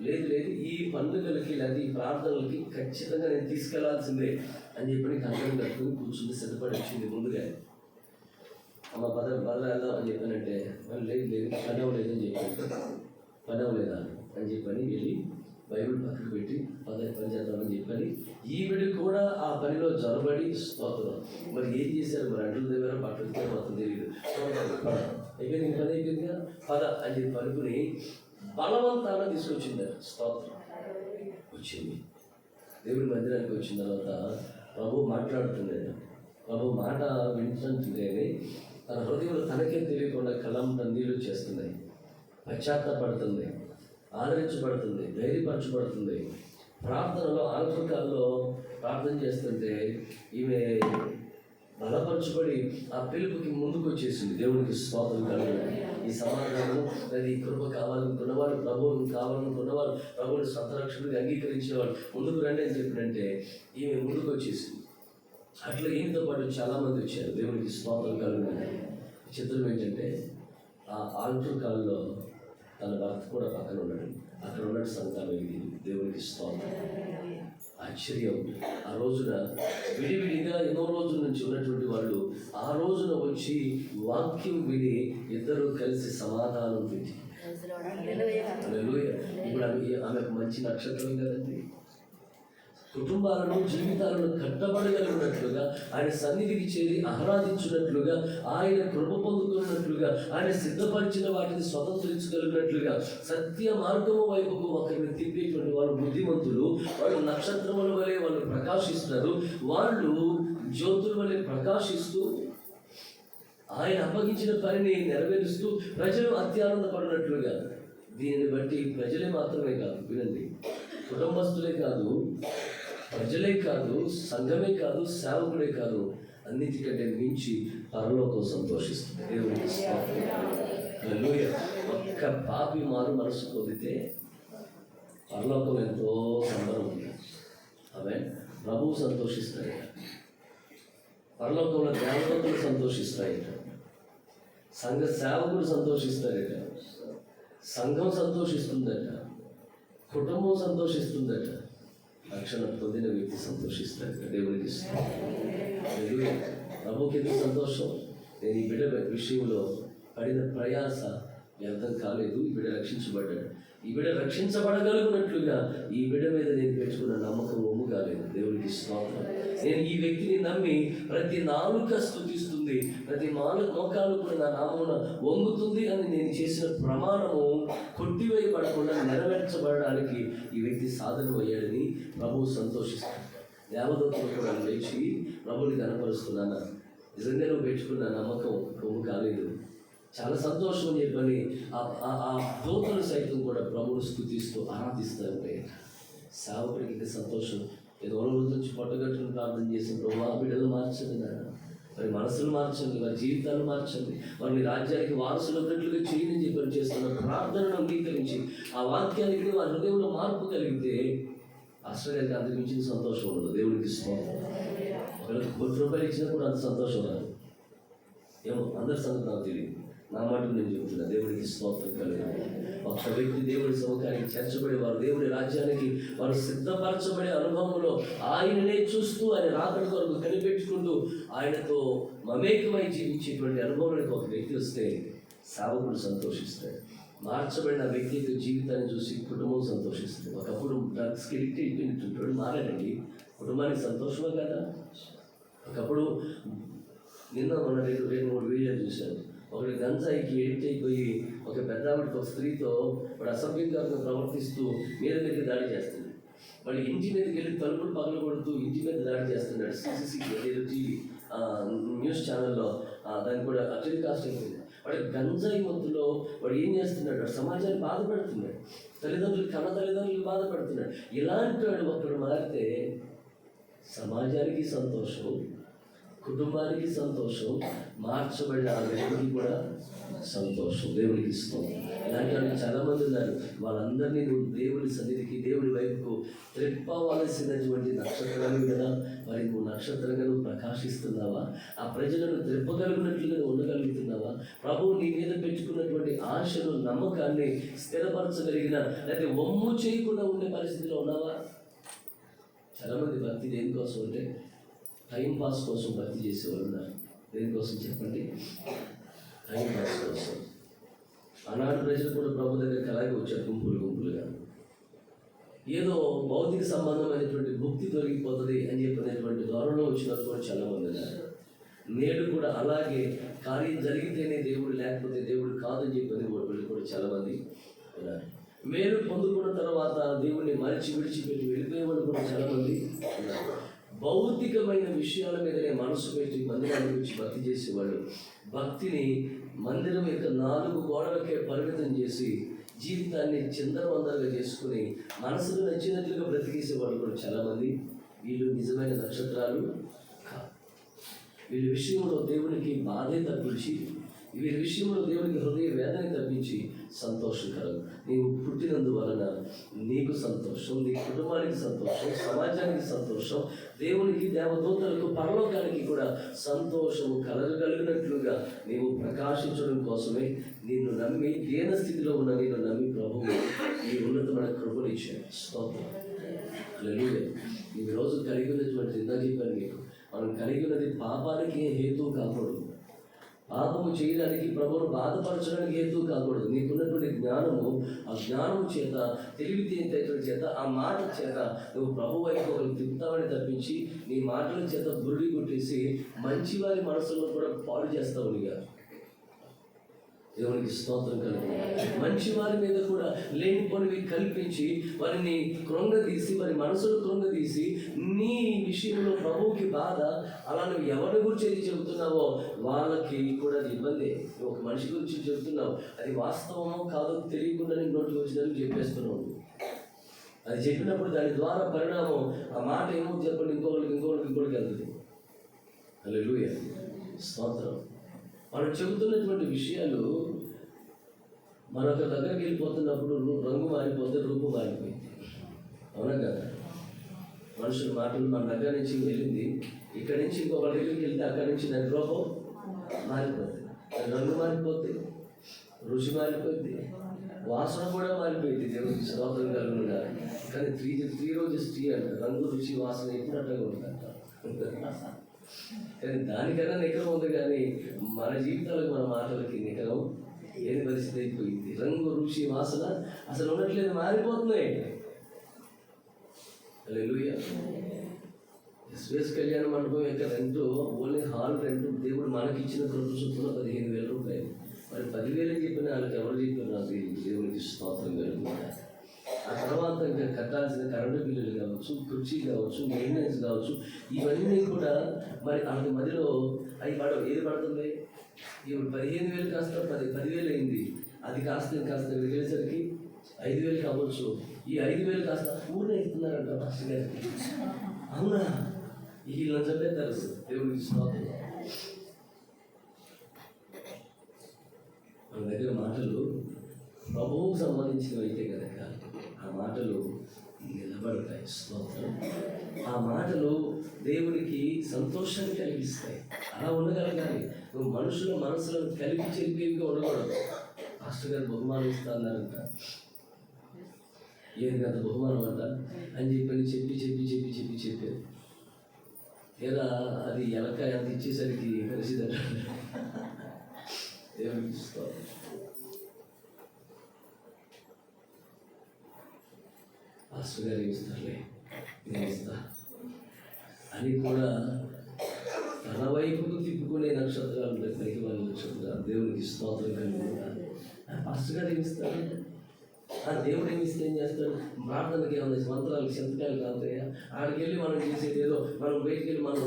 లేదు ఈ పండుగలకి లేదా ఈ ప్రార్థనలకి ఖచ్చితంగా నేను తీసుకెళ్లాల్సిందే అని చెప్పి కంకణం కట్టుకుని కూర్చుని సిద్ధపడి వచ్చింది ముందుగా. అమ్మ పద వెళ్దాం అని చెప్పానంటే లేదు పని అవ్వలేదని చెప్పాను. పని అవ్వలేదా అని చెప్పని వెళ్ళి బైబిల్ పక్కకు పెట్టి పని చేద్దామని చెప్పని ఈవిడ కూడా ఆ పనిలో జొరబడి స్తోత్రం. మరి ఏం చేశారు, మరి అంటుల దగ్గర పట్టుకుంటే మొత్తం తెలియదు. అయిపోయింది, పని అయిపోయిందిగా, పద అని చెప్పి పలుకుని బలవంతాన తీసుకొచ్చింది. స్తోత్రం. వచ్చింది దేవుడి మందిరానికి వచ్చిన తర్వాత ప్రభు మాట్లాడుతున్నాడు. ప్రభు మాట వింటుంటేనే తన హృదయంలో తనకే తెలియకుండా కలంట నీళ్ళు చేస్తున్నాయి. పశ్చాత్తపడుతుంది, ఆదరించబడుతుంది, ధైర్యపరచబడుతుంది. ప్రార్థనలో ఆల్ఫకాల్లో ప్రార్థన చేస్తుంటే ఈమె బలపరచబడి ఆ పిలుపుకి ముందుకు వచ్చేసింది. దేవునికి స్తోత్రం కలుగుతుంది. ఈ సమాధానం అది కృప కావాలనుకున్నవాళ్ళు, ప్రభువుని కావాలనుకున్నవాళ్ళు, ప్రభువుని స్వతరక్షకుడిగా అంగీకరించేవాళ్ళు ముందుకు రండి అని చెప్పినంటే ఈమె ముందుకు వచ్చేసింది. అట్లా ఈమెతో పాటు చాలామంది వచ్చారు. దేవునికి స్తోత్రం కలుగుతుంది. చిత్రం ఏంటంటే ఆ ఆల్టర్ కాల్లో తన భర్త కూడా పక్కన ఉన్నాడు. అక్కడ ఉన్నట్టు సంతానం ఇది. దేవునికి స్తోత్రం. ఆశ్చర్యం. ఆ రోజున విడివిడిగా ఎన్నో రోజుల నుంచి ఉన్నటువంటి వాళ్ళు ఆ రోజున వచ్చి వాక్యం విని ఇద్దరు కలిసి సమాధానం పెట్టి ఇప్పుడు ఆమెకు మంచి నక్షత్రం కదండి. కుటుంబాలను, జీవితాలను కట్టబడగలిగినట్లుగా, ఆయన సన్నిధికి చేరి ఆరాధించినట్లుగా, ఆయన కృప పొందుకున్నట్లుగా, ఆయన సిద్ధపరిచిన వాటిని స్వతంత్రించగలిగినట్లుగా, సత్య మార్గము వైపుకు ఒకరిని తిప్పేటువంటి వాళ్ళు బుద్ధిమంతులు. వాళ్ళు నక్షత్రముల వలె వాళ్ళు ప్రకాశిస్తున్నారు. వాళ్ళు జ్యోతుల వలె ప్రకాశిస్తూ ఆయన అప్పగించిన పనిని నెరవేరుస్తూ ప్రజలు అత్యానందపడినట్లుగా. దీనిని బట్టి ప్రజలే మాత్రమే కాదు, వినండి, కుటుంబస్తులే కాదు, ప్రజలే కాదు, సంఘమే కాదు, సేవకుడే కాదు, అన్నిటికంటే మించి పరలోకం సంతోషిస్తుంది. దేవునికి హల్లెలూయా. ఒక్క పాపి మారు మనసు పొందితే పరలోకం ఎంతో సంబరం ఉంది. ఆమె ప్రభువు సంతోషిస్తాయట, పరలోకంలో దేవతలు సంతోషిస్తాయట, సంఘ సేవకులు సంతోషిస్తారట, సంఘం సంతోషిస్తుందట, కుటుంబం సంతోషిస్తుందట, రక్షణ పొందిన వ్యక్తి సంతోషిస్తాడట. దేవునికి ప్రభుకి ఎందుకు సంతోషం? నేను ఈ బిడ్డ విషయంలో పడిన ప్రయాస వ్యర్థం కాలేదు. ఈ బిడ్డ రక్షించబడ్డాడు. ఈ బిడ్డ రక్షించబడగలుగునట్లుగా ఈ బిడ్డ మీద నేను పెట్టుకున్న నమ్మకం ఒమ్ము కాలేదు. దేవునికి స్తోత్రం. నేను ఈ వ్యక్తిని నమ్మి ప్రతి నాలుక స్తుతిస్తుంది, ప్రతి మోకాలు కూడా నా నామమున వంగుతుంది అని నేను చేసిన ప్రమాణము కొట్టివేయబడకుండా నెరవేర్చబడడానికి ఈ వ్యక్తి సాధనం అయ్యాడని ప్రభువు సంతోషిస్తాడు. దేవదూతలు కూడా లేచి ప్రభుని కనపరుస్తున్నాను, నిజంగా నువ్వు పెట్టుకున్న నమ్మకం కొమ్ము కాలేదు, చాలా సంతోషం అని చెప్పని ఆ దూతలు సైతం కూడా ప్రభుని స్తుతిస్తూ ఆరాధిస్తూ ఉంటాయి. సేవకుడికి ఇంకా సంతోషం. ఏదో రోజు నుంచి పొట్టగట్టును ప్రార్థన చేసిన ప్రభు ఆ బిడ్డలు మార్చండి నాన్న, వారి మనసులు మార్చండి, వారి జీవితాలు మార్చండి, వారిని రాజ్యానికి వారసులు ఉన్నట్లుగా చేయని చెప్పని చేస్తున్న ప్రార్థనను అంగీకరించి ఆ వాక్యానికి వారి హృదయంలో మార్పు కలిగితే ఆశ్చర్యానికి అంతకు మించిన సంతోషం ఉండదు. దేవునికి స్తోత్రం. ఒకరికి ₹1 ఇచ్చినా కూడా అంత సంతోషం రాదు. ఏమో అందరి సంగతి నాకు తెలియదు, నా మాట నేను చెబుతున్నా. దేవుడికి స్తోత్రం కలిగింది. ఒక్క వ్యక్తి దేవుడి సౌకర్యానికి చేర్చబడి వారు దేవుడి రాజ్యానికి వారు సిద్ధపరచబడే అనుభవంలో ఆయననే చూస్తూ ఆయన రాకడ కొరకు కనిపెట్టుకుంటూ ఆయనతో మమేకమై జీవించేటువంటి అనుభవానికి ఒక వ్యక్తి వస్తే సేవకుడు సంతోషిస్తాడు. మార్చబడిన వ్యక్తి యొక్క జీవితాన్ని చూసి కుటుంబం సంతోషిస్తుంది. ఒకప్పుడు డ్రగ్స్కి ఎడిక్ట్ అయిపోయినట్టు మారాడండి, కుటుంబానికి సంతోషమే కదా. ఒకప్పుడు నిన్న మన 2-3 వీడియోలు చూశాను. ఒకటి గంజాయికి ఎడిక్ట్ అయిపోయి ఒక పెద్ద ఆవిడకి ఒక స్త్రీతో వాడు అసభ్యంగా ప్రవర్తిస్తూ మీదకి దాడి చేస్తున్నాడు. వాడు ఇంటి మీదకి వెళ్ళి తలుపులు పగలు కొడుతూ ఇంటి మీద దాడి చేస్తున్నాడు. CCC టీవీ న్యూస్ ఛానల్లో దాన్ని కూడా టెలికాస్ట్ అయిపోయింది. వాడు గంజాయి మత్తులో వాడు ఏం చేస్తున్నాడు, వాడు సమాజాన్ని బాధపడుతున్నాడు, కన్న తల్లిదండ్రులు బాధపడుతున్నాడు. ఇలాంటి వాడు ఒకడు మారితే సమాజానికి సంతోషం, కుటుంబానికి సంతోషం, మార్చబడిన ఆ వ్యక్తికి కూడా సంతోషం. దేవుడికి ఇస్తాం. ఇలాంటి వాళ్ళు చాలామంది ఉన్నారు. వాళ్ళందరినీ నువ్వు దేవుడి సన్నిధికి, దేవుడి వైపుకు త్రిప్పవలసినటువంటి నక్షత్రాలు కదా. మరి నువ్వు నక్షత్రంగా నువ్వు ప్రకాశిస్తున్నావా? ఆ ప్రజలను త్రిప్పగలిగినట్లుగా నువ్వు ఉండగలుగుతున్నావా? ప్రభువు నీ మీద పెట్టుకున్నటువంటి ఆశను, నమ్మకాన్ని స్థిరపరచగలిగిన, లేకపోతే వమ్ము చేయకుండా ఉండే పరిస్థితిలో ఉన్నావా? చాలామంది భక్తి దేనికోసం అంటే టైం పాస్ కోసం భక్తి చేసేవాళ్ళు ఉన్నారు. దేనికోసం చెప్పండి? టైం పాస్ కోసం. ఆనాడు ప్రజలు కూడా ప్రభు దగ్గరికి అలాగే వచ్చారు, గుంపులుగా. ఏదో భౌతిక సంబంధమైనటువంటి భక్తి దొరికిపోతుంది అని చెప్పినటువంటి ధోరణిలో వచ్చిన కూడా చాలామంది ఉన్నారు. నేడు కూడా అలాగే కార్యం జరిగితేనే దేవుడు, లేకపోతే దేవుడు కాదని చెప్పని వాళ్ళు కూడా చాలామంది ఉన్నారు. మేలు పొందుకున్న తర్వాత దేవుడిని మరిచి విడిచిపెట్టి వెళ్ళిపోయేవాళ్ళు కూడా చాలామంది ఉన్నారు. భౌతికమైన విషయాల మీదనే మనసు పెట్టి మందిరాన్ని గురించి భక్తి చేసేవాళ్ళు భక్తిని మందిరం యొక్క 4 గోడలకే పరిమితం చేసి జీవితాన్ని చిందరవందరగా చేసుకుని మనసుకు నచ్చినట్లుగా బ్రతికేసేవాళ్ళు కూడా చాలామంది. వీళ్ళు నిజమైన నక్షత్రాలు కాదు. వీళ్ళ విషయంలో దేవునికి బాధే తప్పించి, వీరి విషయంలో దేవునికి హృదయ వేదన తప్పించి సంతోషకరం. నీవు పుట్టినందువలన నీకు సంతోషం, నీ కుటుంబానికి సంతోషం, సమాజానికి సంతోషం, దేవునికి, దేవదూతలకు, పరలోకానికి కూడా సంతోషము కలగలిగినట్లుగా నీవు ప్రకాశించడం కోసమే నిన్ను నమ్మి, దీన స్థితిలో ఉన్న నిన్ను నమ్మి ప్రభువు ఈ ఉన్నతమైన కృపను ఇచ్చాడు. స్తోత్రం. హల్లెలూయా. ఈ రోజు కలిగి ఉన్నటువంటి ఇందాక చెప్పాను మీకు, మనం కలిగి ఉన్నది పాపానికి హేతువు కాకూడదు, పాపము చేయడానికి, ప్రభువును బాధపరచడానికి హేతువు కాకూడదు. నీకున్నటువంటి జ్ఞానము, ఆ జ్ఞానము చేత, తెలివితేటల చేత, ఆ మాట చేత నువ్వు ప్రభు వైపు ఒకరు తిప్పుతావని తప్పించి నీ మాటల చేత బురుడి కొట్టేసి మంచివారి మనసులను కూడా పాడు చేస్తావు. నీగా దేవునికి స్తోత్రం కలుగు. మంచి వారి మీద కూడా లేనిపోనివి కల్పించి వారిని కృంగదీసి, వారి మనసును కృంగదీసి నీ విషయంలో ప్రభువుకి బాధ. అలా నువ్వు ఎవరి గురించి ఏది చెబుతున్నావో వాళ్ళకి కూడా అది ఇబ్బంది. నువ్వు ఒక మనిషి గురించి చెబుతున్నావు, అది వాస్తవమో కాదో తెలియకుండా నీ నోటికి వచ్చినట్టు చెప్పేస్తున్నావు. అది చెప్పినప్పుడు దాని ద్వారా పరిణామం, ఆ మాట ఏమో చెప్పండి, ఇంకొకరికి వెళ్తుంది. హల్లెలూయా. స్తోత్రం. మనం చెబుతున్నటువంటి విషయాలు మరొక దగ్గరికి వెళ్ళిపోతున్నప్పుడు రంగు మారిపోతే రూపు మారిపోయింది. అవునా కదా? మనుషుల మాటలు మన దగ్గర నుంచి వెళ్ళింది, ఇక్కడి నుంచి ఇంకొక దగ్గరికి వెళ్తే అక్కడి నుంచి దాని రూపం మారిపోతుంది, దాని రంగు మారిపోతుంది, రుచి మారిపోయింది, వాసన కూడా మారిపోయింది. దేవుడికి స్తోత్రం కలుగునుగా. కానీ 3 రోజెస్ టీ అంట, రంగు, రుచి, వాసన ఎప్పుడు అట్లా ఉంటుందంట. కానీ దానికన్నా నికరం ఉంది, కానీ మన జీవితాలకు, మన మాటలకి నికరం ఏది పరిస్థితి అయిపోయింది. రంగు, రుచి, వాసన అసలు ఉన్నట్లేదు, మారిపోతున్నాయి. హల్లెలూయా. ఎస్వేస్ కళ్యాణ మండపం యొక్క రెంట్, ఓన్లీ హాల్ రెంట్ దేవుడు మనకి ఇచ్చిన కృప చొప్పున 15,000 రూపాయలు. మరి 10,000 చెప్పిన వాళ్ళకి ఎవరు చెప్పిన నాకు దేవునికి స్తోత్రం కలుగుతుంది. ఆ తర్వాత ఇంకా కట్టాల్సిన కరెంటు బిల్లులు కావచ్చు, కుర్చీ కావచ్చు, మెయింటెనెన్స్ కావచ్చు, ఇవన్నీ కూడా మరి అంత మధ్యలో అవి ఏది పడుతుంది. ఇప్పుడు 15,000 కాస్త 10,000 అయింది. అది కాస్త ఇంకాస్త వెళ్ళేసరికి 5,000 కావచ్చు. ఈ 5,000 కాస్త పూర్ణ ఇస్తున్నారంట ఫస్ట్ గారికి. అవునా? వీళ్ళని చెప్పేస్తారు దేవుడికి స్తోత్రం. మన దగ్గర మాటలు ప్రభువుకు సంబంధించినవి అయితే కనుక ఆ మాటలు నిలబడతాయి. స్తోత్రం. ఆ మాటలు దేవునికి సంతోషాన్ని కలిగిస్తాయి. అలా ఉండగలగాలి. నువ్వు మనుషుల మనసులను కలిగి చెరిపేవిగా ఉండకూడదు. మాస్టర్ గారు బహుమానం ఇస్తారంట. ఏది కదా బహుమానం అంట అని చెప్పారు. ఏదా అది ఎలకాయ అంత ఇచ్చేసరికి కలిసిదట. దేవునికి ఇస్తాను. మాస్టర్ గారు ఇస్తారులే, నేను ఇస్తా అని కూడా తన వైపుకు తిప్పుకునే నక్షత్రాలు పైకి వాళ్ళ నక్షత్రాలు దేవునికి స్తోత్రం కలిగి మాస్టర్ గారు ఏమిస్తారు. ఆ దేవుడు ఏమిస్తే ఏం చేస్తాడు? ప్రార్థనకి ఏమన్నా మంత్రాలు సంతకాలు కావుతాయా? ఆడికి వెళ్ళి మనం చేసేది ఏదో మనం బయటికి వెళ్ళి మనం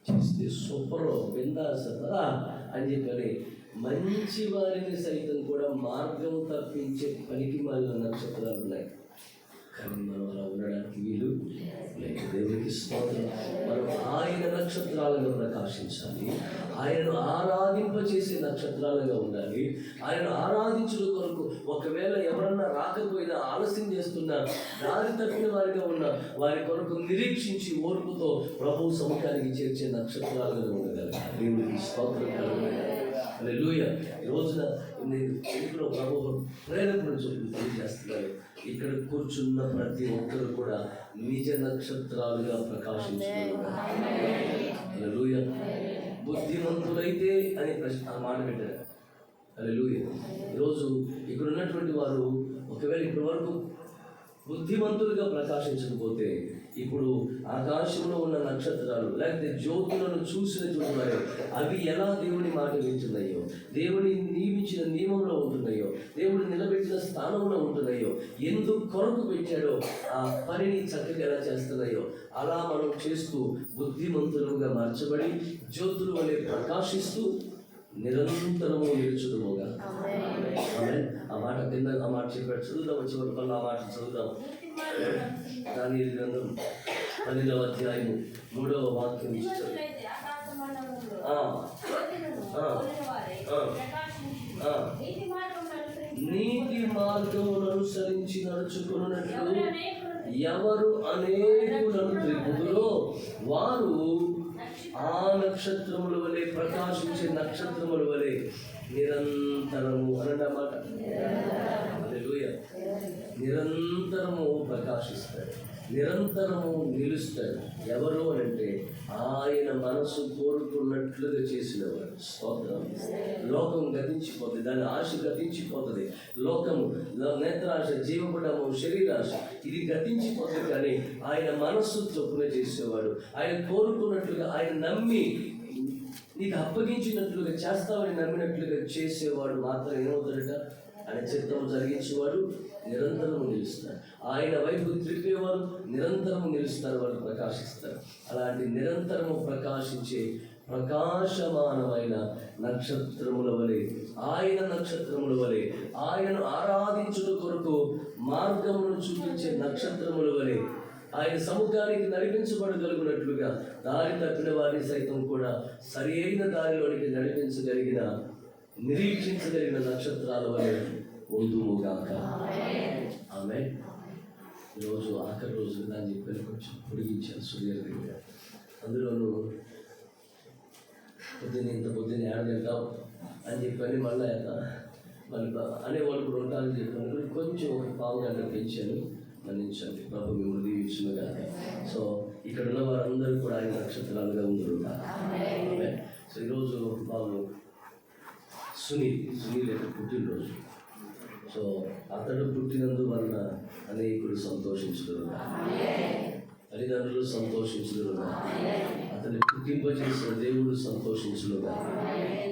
చేస్తే సూపర్ బిందాసరా అని చెప్పని మంచి వారిని సైతం కూడా మార్గం తప్పించే పనికి మాలిన నక్షత్రాలు ఉన్నాయి. కానీ మనం అలా ఉండడానికి వీలు లేదు. దేవునికి స్తోత్రం. మనం ఆయన నక్షత్రాలుగా ప్రకాశించాలి. ఆయనను ఆరాధింపచేసే నక్షత్రాలుగా ఉండాలి. ఆయనను ఆరాధించడం కొరకు ఒకవేళ ఎవరన్నా రాకపోయినా ఆలస్యం చేస్తున్నా దారి తప్పిన వారిగా ఉన్న వారి కొరకు నిరీక్షించి ఓర్పుతో ప్రభు సముఖానికి చేర్చే నక్షత్రాలుగా ఉండగలగాలి. దేవునికి స్తోత్రం కలుగుతాయి. హల్లెలూయా. ఈ రోజున నేను ఇంట్లో ప్రభు ప్రేరేపణ చొప్పున తెలియజేస్తున్నాను. ఇక్కడ కూర్చున్న ప్రతి ఒక్కరు కూడా నిజ నక్షత్రాలుగా ప్రకాశించున్నారు. హల్లెలూయా. బుద్ధిమంతులైతే అని ఆ మాట పెట్టారు. హల్లెలూయా. ఈరోజు ఇక్కడ ఉన్నటువంటి వారు ఒకవేళ ఇప్పటి వరకు బుద్ధిమంతులుగా ప్రకాశించకపోతే ఇప్పుడు ఆకాశంలో ఉన్న నక్షత్రాలు లేకపోతే జ్యోతులను చూసినటువంటి వారు అవి ఎలా దేవుని మాట వింటున్నాయో, దేవుని నియమించిన నియమంలో ఉంటున్నాయో, దేవుడు నిలబెట్టిన స్థానంలో ఉంటున్నాయో, ఎందుకు కొరకు పెట్టాడో ఆ పనిని చక్కగా ఎలా చేస్తున్నాయో అలా మనం చేస్తూ బుద్ధిమంతులుగా మార్చబడి జ్యోతుల వలె ప్రకాశిస్తూ నిరంతరము నిలుచుదుముగా. ఆ మాట కింద ఆ మాట చెప్పాడు. చదువుదాం, చివరి పనులు ఆ మాట చదువుదాం. దానియేలు గ్రంథం 12వ అధ్యాయము 3వ వాక్యం. నీతి మార్గమును అనుసరించి నడుచుకున్నట్లు ఎవరు అనేకులను త్రిపుదురో వారు ఆ నక్షత్రముల వలె ప్రకాశించే నక్షత్రముల వలె నిరంతరము అన్నమాట. హల్లెలూయా. నిరంతరము ప్రకాశిస్తాడు, నిరంతరము నిలుస్తాడు. ఎవరు అంటే ఆయన మనసు కోరుకున్నట్లుగా చేసినవాడు. స్తోత్రం. లోకం గతించిపోతుంది, దాని ఆశ గతించిపోతుంది. లోకము, నేత్రాశ, జీవపడము, శరీరాశ ఇది గతించిపోతుంది. కానీ ఆయన మనస్సు చొప్పున చేసేవాడు, ఆయన కోరుకున్నట్లుగా, ఆయన నమ్మి నీకు అప్పగించినట్లుగా చేస్తామని నమ్మినట్లుగా చేసేవాడు మాత్రం ఏమవుతాడట? ఆయన చిత్తము జరిగించేవాడు నిరంతరము నిలుస్తారు. ఆయన వైపు త్రిప్పేవారు నిరంతరము నిలుస్తారు, వాళ్ళు ప్రకాశిస్తారు. అలాంటి నిరంతరము ప్రకాశించే ప్రకాశమానమైన నక్షత్రముల వలె, ఆయన నక్షత్రముల వలె, ఆయనను ఆరాధించుట కొరకు మార్గమును చూపించే నక్షత్రముల వలె ఆయన సముఖానికి నడిపించబడగలిగినట్లుగా దారి తప్పిన వారిని సైతం కూడా సరి అయిన దారిలోనికి నడిపించగలిగిన, నిరీక్షించగలిగిన నక్షత్రాల వలె ఉందుముగాక. ఆమె ఈరోజు ఆఖరి రోజు దాన్ని చెప్పి కొంచెం పొడిగించాను సుదీర్ఘంగా. అందులోనూ పొద్దున్న ఏడగంటాం అని చెప్పని మళ్ళీ అనేవాళ్ళు కూడా ఉంటారని చెప్పాను. కొంచెం ఒక పావు గంట పెంచాను. మన్నించండి. ప్రభు మిమ్మల్ని దీవించునుగా. సో ఇక్కడ ఉన్న వారందరూ కూడా ఆయన నక్షత్రాలుగా ఉండరు. సో ఈరోజు బాబు సునీల్ యొక్క పుట్టినరోజు. సో అతడు పుట్టినందువలన అనేకులు సంతోషించుదురుగా, తల్లిదండ్రులు సంతోషించుదురుగా, అతన్ని పుట్టింపజేసిన దేవుడు సంతోషించునుగా.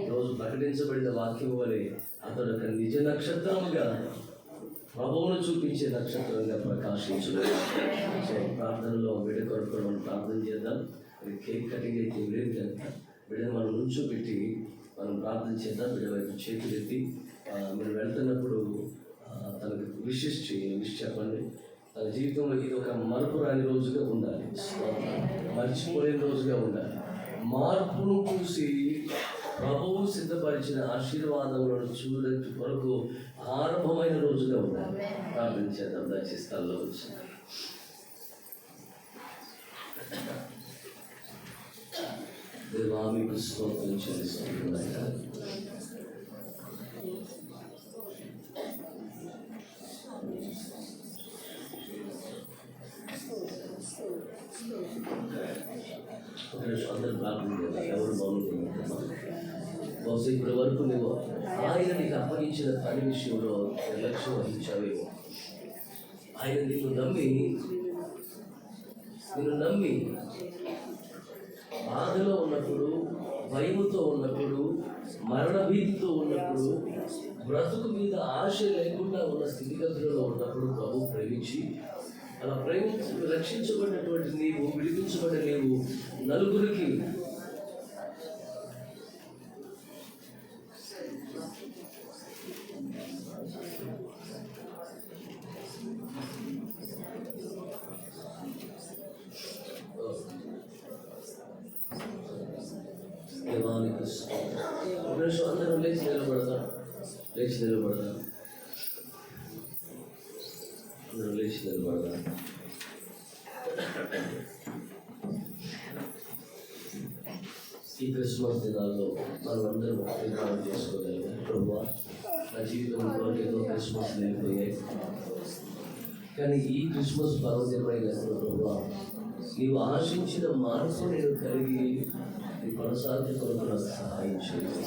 ఈరోజు ప్రకటించబడిన వాక్యం వలె అతడు ఒక నిజ నక్షత్రముగా ప్రభువును చూపించే నక్షత్రంగా ప్రకాశించు. సో ప్రార్థనలో బిడ్డ కొరకు మనం ప్రార్థన చేద్దాం. కేక్ కటింగ్ అయితే లేదు కనుక బిడ్డను మనం నుంచోబెట్టి మనం ప్రార్థన చేద్దాం. బిడ్డ వైపు చేతులు ఎత్తి మీరు వెళ్తున్నప్పుడు తనకు విష్ చెప్పండి. తన జీవితంలో ఇది ఒక మరపురాని రోజుగా ఉండాలి, మర్చిపోలేని రోజుగా ఉండాలి. మార్పును చూసి ప్రభువు సిద్ధపరిచిన ఆశీర్వాదములను చూడటం కొరకు ఆరంభమైన రోజుగా ఉండాలి. ప్రార్థన చేద్దాం. దయచేసి స్థలంలో వచ్చి దేవా మీకు స్తోత్రం చెల్లిస్తున్నాను. అందరూ ప్రార్థన చేద్దాం. ఎవరు బాగుంటుంది బహుశా ఇప్పటి వరకు నువ్వు ఆయన నీకు అప్పగించిన పని విషయంలో నిర్లక్ష్యం వహించావేమో. ఆయన నిన్ను నమ్మి బాధలో ఉన్నప్పుడు, భయముతో ఉన్నప్పుడు, మరణ భీతితో ఉన్నప్పుడు, బ్రతుకు మీద ఆశ లేకుండా ఉన్న స్థితిగతులలో ఉన్నప్పుడు ప్రభు ప్రేమించి అలా రక్షించబడినటువంటి నీవు, విడిపించబడిన నీవు నలుగురికి అందరం లేచి నిలబడదాం. అందరం లేచి నిలబడదాం. ఈ క్రిస్మస్ దినాల్లో మనం అందరం నిర్మాణం చేసుకోగలిగాం. ప్రభువా, నా జీవితంలో ఏదో క్రిస్మస్ వెళ్ళిపోయాయి, కానీ ఈ క్రిస్మస్ పర్వదినమైన ప్రభువా, నీవు ఆశించిన మార్పు నేను కలిగి కొనసాగి కొరకు నాకు సహాయం చేయాలి.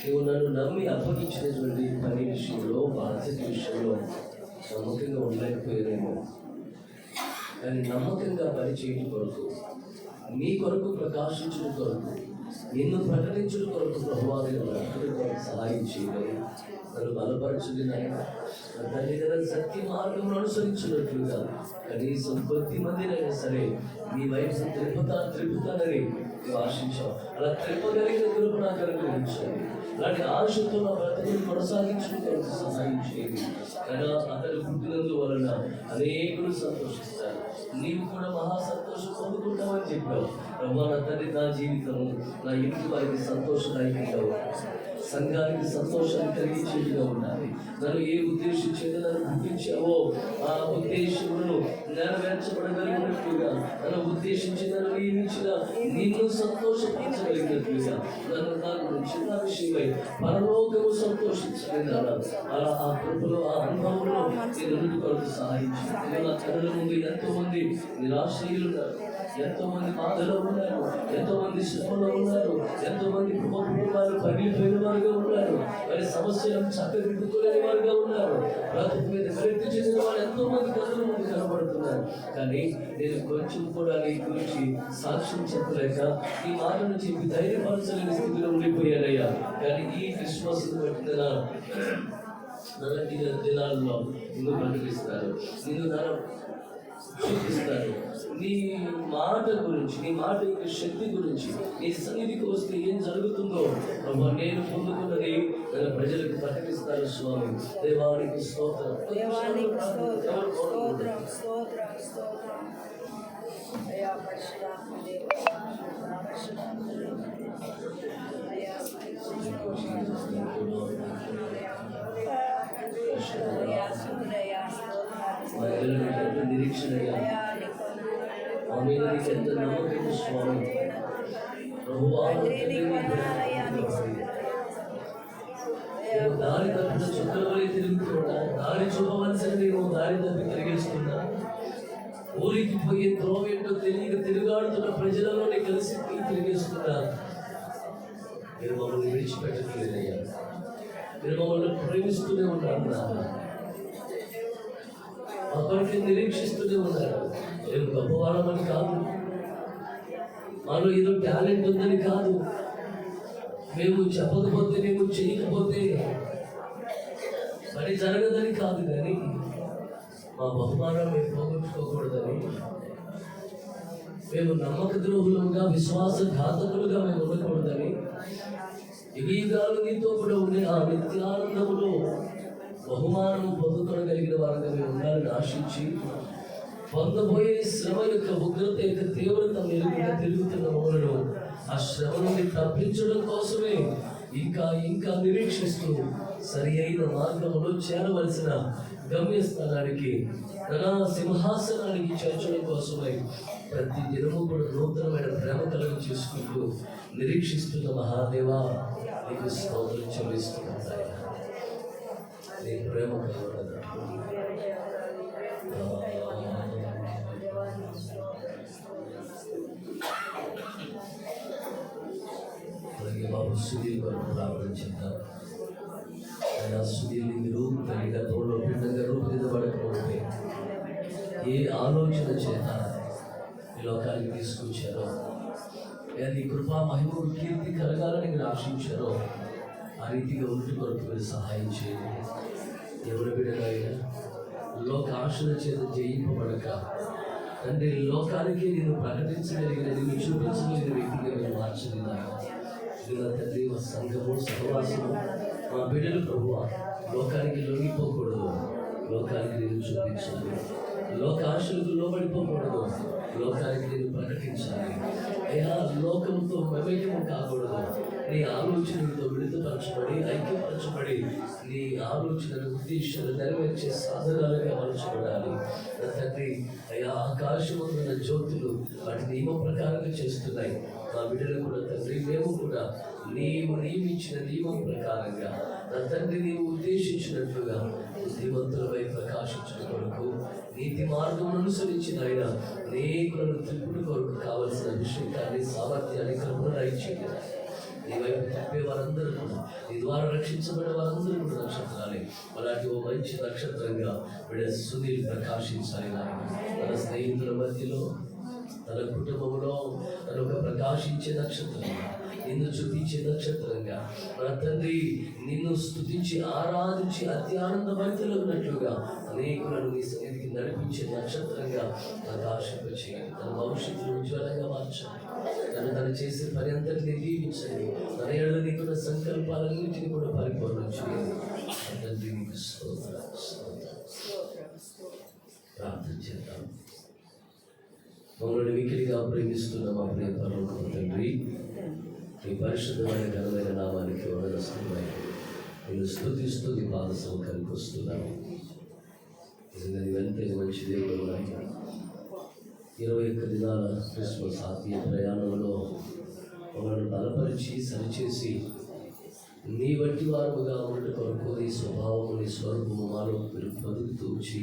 నువ్వు నన్ను నమ్మి అప్పగించినటువంటి పని విషయంలో, బాధ్యత విషయంలో నమ్మకంగా ఉండలేకపోయానేమో, కానీ నమ్మకంగా పని చేయడం కొరకు, నీ కొరకు ప్రకాశించడం కొరకు, నిన్ను ప్రకటించడం కొరకు ప్రభువాన్ని కొరకు సహాయం చేయగలి. నన్ను బలపరచుది నాయన. తల్లిదండ్రుల సత్య మార్గం అనుసరించినట్లుగా కనీసం 10 మందినైనా సరే నీ వైపు త్రిపుతానని నువ్వు ఆశించావు. అలా త్రిప్పగలిగిన కృప నాకు అనుగ్రహించాలి. అలాంటి ఆశతో నా బ్రతుకుని కొనసాగించడం సహాయం చేయండి. కదా అతడు పుట్టినందువలన అనేకులు సంతోషిస్తారు, నీవు కూడా మహా సంతోషం పొందుకుంటామని చెప్పావు. ప్రభా, నా తండ్రి, నా జీవితము, నా ఇంటి వారికి సంతోషదాయకంగా ఉండాలి, సంఘానికి సంతోషాన్ని కలిగించేట్టుగా ఉండాలి. నన్ను ఏ ఉద్దేశించేది నన్ను పుట్టించావో ఆ ఉద్దేశములను నెరవేర్చబడగలిగినట్లుగా, నన్ను ఉద్దేశించి నన్ను నియమించిన నిన్ను సంతోషపరచగలిగినట్లుగా, నన్ను నా గురించి నా విషయమై పరలోకము సంతోషించగలిగినాను. అలా ఆ కృపలో, ఆ అనుభవంలో నేను కొరకు సహాయించి నా కళ్ళ ముందు ఎంతో మంది నిరాశ్రయులు ఉన్నారు, ఎంతో మంది బాధలో ఉన్నారు, ఎంతో మంది శ్రమలో ఉన్నారు, ఎంతో మంది కుటుంబాలు పగిలిపోయిన వారుగా ఉన్నారు, వారి సమస్యలను చక్కదిద్దుకోలేని వారుగా ఉన్నారు, బ్రతుకు మీద విరక్తి చెందిన వారు ఎంతో మంది కథల ముందు కనబడుతున్నారు. కానీ నేను కొంచెం కూడా నీ గురించి సాక్ష్యం చెప్పలేక, ఈ మాటను చెప్పి ధైర్యపరచలేని స్థితిలో ఉండిపోయానయ్యా. కానీ ఈ క్రిస్మస్ బట్టిన దినాల్లో నిన్ను ప్రకటిస్తారు, నిన్ను చూపిస్తారు. నీ మాట గురించి, నీ మాట యొక్క శక్తి గురించి, నీ సన్నిధికి వస్తే ఏం జరుగుతుందో ప్రభు నేను పొందుకున్నది తన ప్రజలకు ప్రకటిస్తారు. స్వామి, దేవానికి స్తోత్రం. నిరీక్షణ ఎంత నమ్మకం స్వామి. దారి తప్పిన చుక్కలవలే తిరుగుతున్నా, దారి చూపవలసిన నేను దారి తప్పి తిరిగేస్తున్నా, ఊరికి పోయే త్రోవ ఏంటో తెలియక తిరుగాడుతున్న ప్రజలలోనే కలిసి తిరిగేస్తున్నా. మీరు మమ్మల్ని విడిచిపెట్టట్లేదయ్యా, మీరు మమ్మల్ని ప్రేమిస్తూనే ఉన్నారు, అప్పటికే నిరీక్షిస్తూనే ఉన్నారు. మేము గొప్పవాళ్ళమని కాదు, మాలో ఏదో టాలెంట్ ఉందని కాదు, మేము చెప్పకపోతే, మేము చేయకపోతే పని జరగదని కాదు, కానీ మా బహుమానం మేము పోగొట్టుకోకూడదని, మేము నమ్మక ద్రోహులుగా విశ్వాసఘాతకులుగా మేము ఉండకూడదని, యుగాలు నీతో కూడా ఉండే ఆ నిత్యానందములో బహుమానం పొందుకోగలిగిన వారిగా మేము ఉండాలని ఆశించి, పొందబోయే శ్రమ యొక్క ఉగ్రత యొక్క తీవ్రత మెరుగుగా తిరుగుతున్న మమ్మలను ఆ శ్రమ నుండి తప్పించడం కోసమే ఇంకా నిరీక్షిస్తూ సరి అయిన మార్గంలో చేరవలసిన గమ్యస్థానానికి, సింహాసనానికి చేర్చడం కోసమై ప్రతి దినము కూడా నూతనమైన ప్రేమ కలుగు చేసుకుంటూ నిరీక్షిస్తున్న మహాదేవా, నీకు స్తోత్రం చెల్లిస్తున్నాను. నీ ప్రేమ కలగడం అలాగే బాబు సుధీర్ వరకు ప్రార్థన చేద్దాం. ఆయన సుధీర్ని మీరు తల్లి గతంలో భిన్నంగా రూపుదిద్దబడకపోతే ఏ ఆలోచన చేత ఈ లోకానికి తీసుకొచ్చారో, నీ కృపా మహిమకు కీర్తి కలగాలని మీరు ఆశించారో ఆ రీతిగా ఉండి కొరకు మీరు సహాయం చేయండి. ఎవరి బిడ్డలైనా లోక ఆశల చేత జయింపబడక తండ్రి లోకానికి నేను ప్రకటించగలిగిన, నేను చూపించగలిగిన వ్యక్తిగా మీరు మార్చండి. నా తండ్రి, మా సంఘము సహవాసము మా బిడ్డలు ప్రభువా లోకానికి లొంగిపోకూడదు, లోకానికి నేను చూపించాలి. లోక ఆశలకు లోబడిపోకూడదు, లోకానికి నేను ప్రకటించాలి. అయ్యా, లోకంతో మమేకము కాకూడదు. నీ ఆలోచనలతో విడుదపరచబడి ఐక్యపరచబడి నీ ఆలోచనల ఉద్దేశాలు నెరవేర్చే సాధనాలుగా మలచబడాలి. నా తండ్రి, అయ్యా, ఆకాశమున్న జ్యోతులు వాటి నియమ ప్రకారంగా చేస్తున్నాయి. మా బిడ్డలు కూడా తండ్రి, మేము కూడా నీవు నియమించిన నియమం ప్రకారంగా నా తండ్రి నీవు ఉద్దేశించినట్లుగా బుద్ధిమంతులపై ప్రకాశించిన కొరకు నీతి మార్గం అనుసరించిన ఆయన అనేకులను త్రిపుడు కొరకు కావలసిన అభిషేకాన్ని, సామర్థ్యాన్ని, కృపను ఇచ్చేది. నీ వైపు తప్పే వారందరూ కూడా, నీ ద్వారా రక్షించబడే వారందరూ కూడా నక్షత్రాలే. అలాంటి ఓ మంచి నక్షత్రంగా వీడ సునీల్ ప్రకాశించాలి. తన స్నేహితుల మధ్యలో, తన కుటుంబంలో తను ఒక ప్రకాశించే నక్షత్రంగా, నిన్ను స్తుతించే నక్షత్రంగా, నా తండ్రి నిన్ను స్తుతించి ఆరాధించి అత్యానందభరితులైనట్లుగా అనేకులను నీ సన్నిధికి నడిపించే నక్షత్రంగా ప్రకాశింపచేయండి. తన భవిష్యత్తును ఉజ్వలంగా మార్చండి. తను చేసే పని అంతటినీ దీవించండి. తన ఏళ్ళ నీకున్న సంకల్పాలన్నింటినీ కూడా పరిపూర్ణం చేయండి. తండ్రి, నీకు స్తోత్రం. ప్రార్థన చేద్దాం. మమ్మల్ని మిక్కిలిగా ప్రేమిస్తున్న మా ప్రియ పరలోకపు తండ్రి, నీ పరిశుద్ధమైన ఘనమైన నామానికి వందనస్తున్నై నేను స్తుతిస్తూ నీ పాద సముఖానికి వస్తున్నాను. నిజంగా నీవెంత మంచి దేవుడు. 21 దినాల క్రిస్మస్ ఆత్మీయ ప్రయాణంలో మమ్మల్ని బలపరిచి సరిచేసి నీ వంటి వారుగా ఉండటం కొరకు నీ స్వభావము, నీ స్వరూపము మాలో మీరు పొందుతూ వచ్చి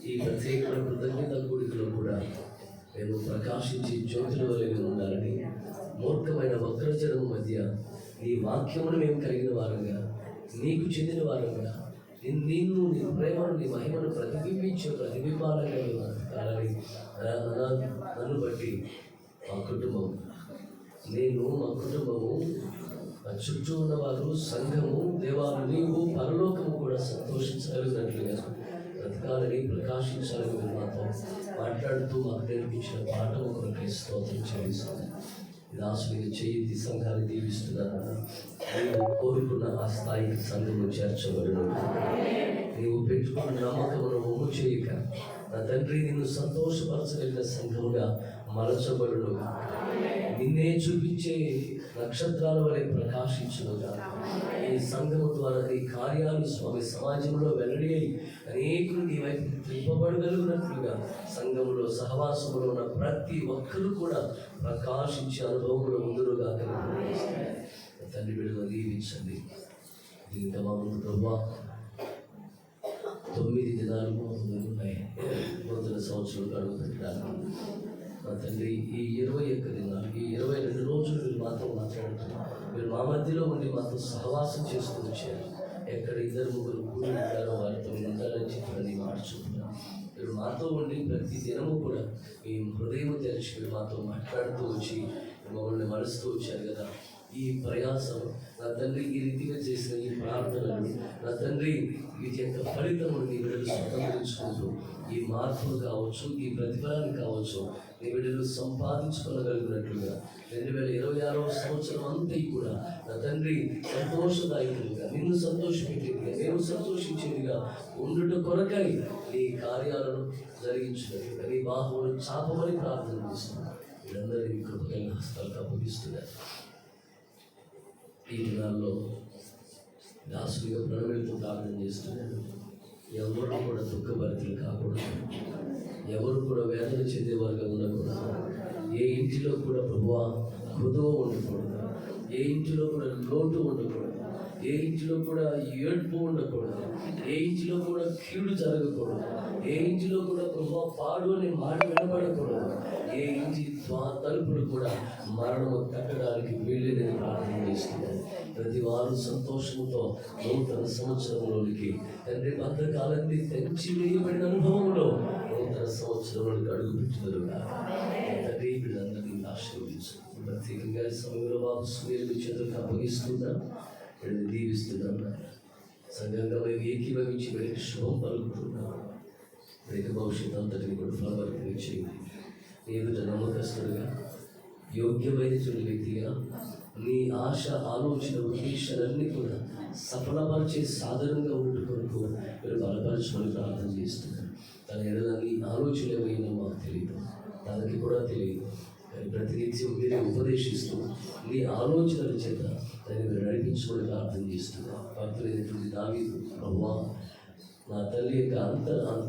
ఈ ప్రత్యేకమైన కృతజ్ఞత కూడికలో కూడా మేము ప్రకాశించి జ్యోతుల వలె ఉండాలని, మూర్ఖమైన వక్రజనము మధ్య నీ వాక్యమును మేము కలిగిన వారంగా, నీకు చెందిన వారంగా, నిన్ను, నీ ప్రేమను, నీ మహిమను ప్రతిబింబించే ప్రతిబింబాలుగా కాలని నన్ను బట్టి మా కుటుంబం, నేను, మా కుటుంబము, మా చుట్టూ ఉన్నవారు, సంఘము, దేవాలు, నీవు, పరలోకము కూడా సంతోషించగలిగినట్లుగా బ్రతకాలని, ప్రకాశించాలని మీరు మాతో మాట్లాడుతూ మాకు నేర్పించిన పాఠము కొరకు స్తోత్రం చెల్లిస్తున్నాను. దాసుడిగా చేయి సంఘాన్ని దీవిస్తున్నాను. నీవు కోరుకున్న ఆ స్థాయికి సంఘము చేర్చబడును. నీవు పెట్టుకున్న నమ్మకమును ఒమ్ము చేయక నా తండ్రి నిన్ను సంతోషపరచగలిగిన సంఘముగా మలచబడును. నిన్నే చూపించే నక్షత్రాల వలె ప్రకాశించునుగా. ఈ సంఘము ద్వారా నీ కార్యాలు స్వామి సమాజంలో వెల్లడి అయి అనేకులు నీ వైపు తిప్పబడగలుగునట్లుగా సంఘములో సహవాసములో ఉన్న ప్రతి ఒక్కరూ కూడా ప్రకాశించే అనుభవంలో ముందుగా తండ్రి బిడ్డలు దీవించండి. దీనితో మా ముందు ప్రభా 9 దినాలు ఉన్నాయి. నూతన సంవత్సరం గడువు పెట్టడానికి మా తండ్రి ఈ 21 దినాలు, ఈ 22 రోజులు మీరు మాతో మాట్లాడుతున్నారు. మీరు మా మధ్యలో ఉండి మాతో సహవాసం చేస్తూ వచ్చారు. ఎక్కడ 2-3 కూడి ఉంటారో వారితో ఉండాలని చెప్పని మార్చుకున్నాం. మీరు మాతో ఉండి ప్రతి దినము కూడా మీ హృదయం తెరిచి మీరు మాతో మాట్లాడుతూ వచ్చి మమ్మల్ని మరుస్తూ వచ్చారు కదా. ఈ ప్రయాసం, నా తండ్రి ఈ రీతిగా చేసిన ఈ ప్రార్థనలు, నా తండ్రి వీటి యొక్క ఫలితములు నీ బిడ్డలు స్వతంత్రించుకుంటూ ఈ మార్పులు కావచ్చు, ఈ ప్రతిఫలాన్ని కావచ్చు నీ బిడ్డలు సంపాదించుకోగలిగినట్లుగా 2026వ సంవత్సరం అంతా కూడా నా తండ్రి సంతోషదాయకులుగా, నిన్ను సంతోషపెట్టేదిగా, నేను సంతోషించేదిగా ఉండుట కొరకై నీ కార్యాలను జరిగించినట్లుగా నీ బాహువులు చాపమని ప్రార్థన చేస్తున్నాను. వీళ్ళందరినీ కృపగల హస్తాలకు అప్పగిస్తున్నారు. ఈ దినాల్లో దాసుడిగా ప్రణవేలతో ప్రార్థన చేస్తున్నాను. ఎవరు కూడా దుఃఖభరితులు కాకూడదు, ఎవరు కూడా వేదన చెందేవారుగా ఉండకూడదు, ఏ ఇంటిలో కూడా ప్రభువా కొదువ ఉండకూడదు, ఏ ఇంటిలో కూడా లోటు ఉండకూడదు, ఏ ఇంటిలో కూడా ఏడ్పు ఉండకూడదు, ఏ ఇంటిలో కూడా కీడు జరగకూడదు, ఏ ఇంటిలో కూడా ప్రభువా పాడు అనే మాట వినబడకూడదు, ఏ ఇంటి తలుపులు కూడా మరణము కట్టడానికి వీళ్ళేదని ప్రార్థన చేస్తున్నాను. ప్రతి వారు సంతోషంతో నూతన సంవత్సరంలోనికి తండ్రి బద్ధకాలన్నీ తెంచి వేయబడిన అనుభవంలో నూతన సంవత్సరంలోనికి అడుగుపెట్టుదరుగా తండ్రి వీళ్ళందరినీ ఆశీర్వదించు. ప్రత్యేకంగా ఈ సమయంలో బాబు సునీలు చేతులకు అప్పగిస్తున్నాం, వీళ్ళని దీవిస్తున్నాం. సంఘంగా మేము ఏకీభవించి వీళ్ళకి శుభం పలుకుతున్నాం. వీళ్ళకి భవిష్యత్తు అంతటిని కూడా ఫలవర్తంగా చేయండి. ఎదుట నమ్మకస్తుడుగా, యోగ్యమైనటువంటి వ్యక్తిగా నీ ఆశ, ఆలోచన, ఉద్దేశాలన్నీ కూడా సఫలపరిచే సాధనంగా ఉండే కొరకు మీరు బలపరచమని ప్రార్థన చేస్తున్నారు. తన ఎడల నీ ఆలోచన ఏమైనా మాకు తెలియదు, తనకి కూడా తెలియదు. కానీ ప్రతినిత్యం మీరే ఉపదేశిస్తూ నీ ఆలోచనల చేత దాన్ని మీరు నడిపించుకొని ప్రార్థన చేస్తున్నారు. భక్తులైనటువంటి దావీదు, ప్రభువా నా తల్లి యొక్క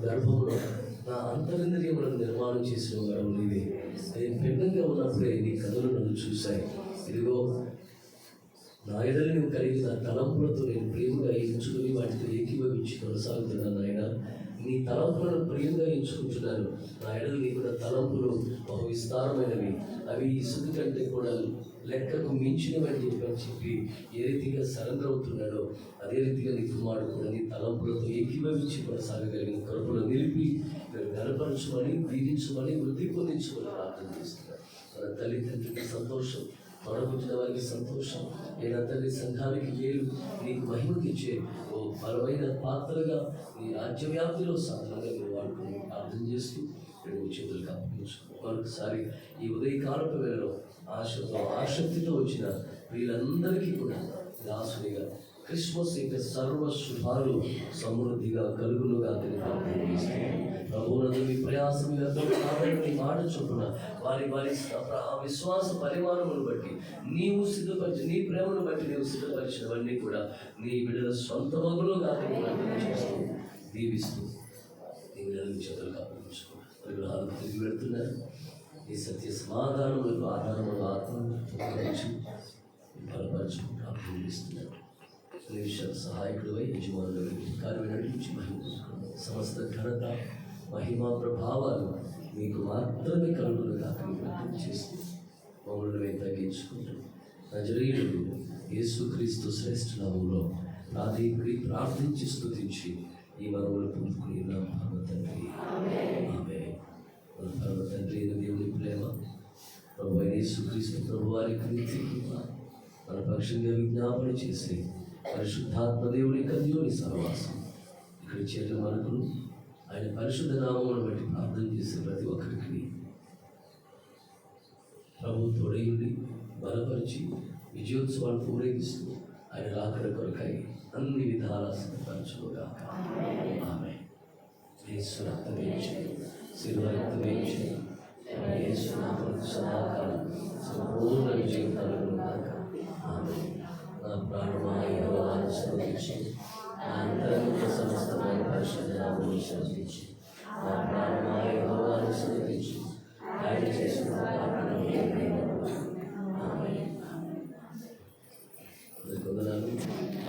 గర్భంలో నా అంతరింద్రియములను నిర్మాణం చేసిన వాడు నీవే. నేను భిన్నంగా ఉన్నప్పుడే నీ కథలు నన్ను చూశాయి. ఇదిగో నా ఎడలు నువ్వు కలిగిన తలంపులతో నేను ప్రేమగా ఎంచుకుని వాటితో ఏకీభవించి కొనసాగుతున్నాను. ఆయన నీ తలంపులను ప్రియంగా ఎంచుకుంటున్నాను. నా ఎడలు నీకున్న తలంపులు బహు విస్తారమైనవి, అవి ఇసుక కంటే కూడా లెక్కకు మించినవని చెప్పి ఏ రీతిగా సరెండర్ అవుతున్నాడో అదే రీతిగా నీ కుమారుడు కూడా నీ తలంపులతో ఏకీభవించి కొనసాగగలిగిన కరుపులు నిలిపి మీరు గనపరచమని, దీవించమని, వృద్ధి పొందించమని ప్రార్థన చేస్తున్నారు. మన తల్లిదండ్రులకి సంతోషం, తోడబుట్టిన వారికి సంతోషం, నేను తల్లి సంఘానికి మేలు, నీకు మహిమకిచ్చే ఓ బలమైన పాత్రగా నీ రాజ్యవ్యాప్తిలో సాధనంగా మీరు వాడుకుని ప్రార్థన చేస్తూ రెండు చేతులకు అప్పగించుకుని మరొకసారి ఈ ఉదయకాలపు వేళలో ఆశతో, ఆసక్తితో వచ్చిన వీళ్ళందరికీ కూడా దాసునిగా క్రిస్మస్ యొక్క సర్వ శుభాలు సమృద్ధిగా కలుగునుగా ప్రార్థన చేస్తున్నాను. ప్రభువునందు మీ ప్రయాసం మీ మాట చొప్పున వారి విశ్వాస పరిమాణమును బట్టి నీవు సిద్ధపరిచి, నీ ప్రేమను బట్టి నీవు సిద్ధపరిచినవన్నీ కూడా నీ బిడ్డల సొంత మగులుగా ప్రార్థన చేస్తూ దీవిస్తూ నీ బిడ్డల చేతులకు అప్పగించుకున్నాను. తిరిగి వెళ్తున్నారు. ఈ సత్య సమాధానములకు ఆధారములు ఆత్మచి బలపరచు ప్రార్థన చేస్తున్నారు. ఈ విషయాల సహాయకుడు యజమానులు కార్యం నడిపించి మహిమ సమస్త ఘనత, మహిమ, ప్రభావాలు మీకు మాత్రమే కలుగునుగా చేస్తూ మమ్మల్ని మేము తగ్గించుకుంటూ నజరేయుడు యేసుక్రీస్తు శ్రేష్ఠ నామములో ప్రార్థించి స్తుతించి ఈ మనవులు పొందుకుని తండ్రి. ఆమేన్. తండ్రి దేవుని ప్రేమ, ప్రభు యేసుక్రీస్తు ప్రభు వారి కృతి మన పక్షంగా విజ్ఞాపన చేసి పరిశుద్ధాత్మ దేవుని కన్యోని సహవాసం ఇక్కడ చేరిన మనకు ఆయన పరిశుద్ధ నామమును బట్టి ప్రార్థన చేసే ప్రతి ఒక్కరికి ప్రభు తోడయుడి బలపరిచి విజయోత్సవాలు ఊరేగిస్తూ ఆయన రాకడ కొరకై అన్ని విధాల సిద్ధపరచుగా. ఆమె యేసు రక్తమే శిలువ రక్తమే యేసు నామమున సదాకాలం సంపూర్ణ విజయం కలుగునుగాక. ఆమె. నా ప్రాణమా యెహోవాను స్తుతించు, నా అంతరంగ సమస్తమైన పరిశుద్ధ నామమును స్తుతించు. నా ప్రాణమా యెహోవాను స్తుతించు, ఆయన చేసిన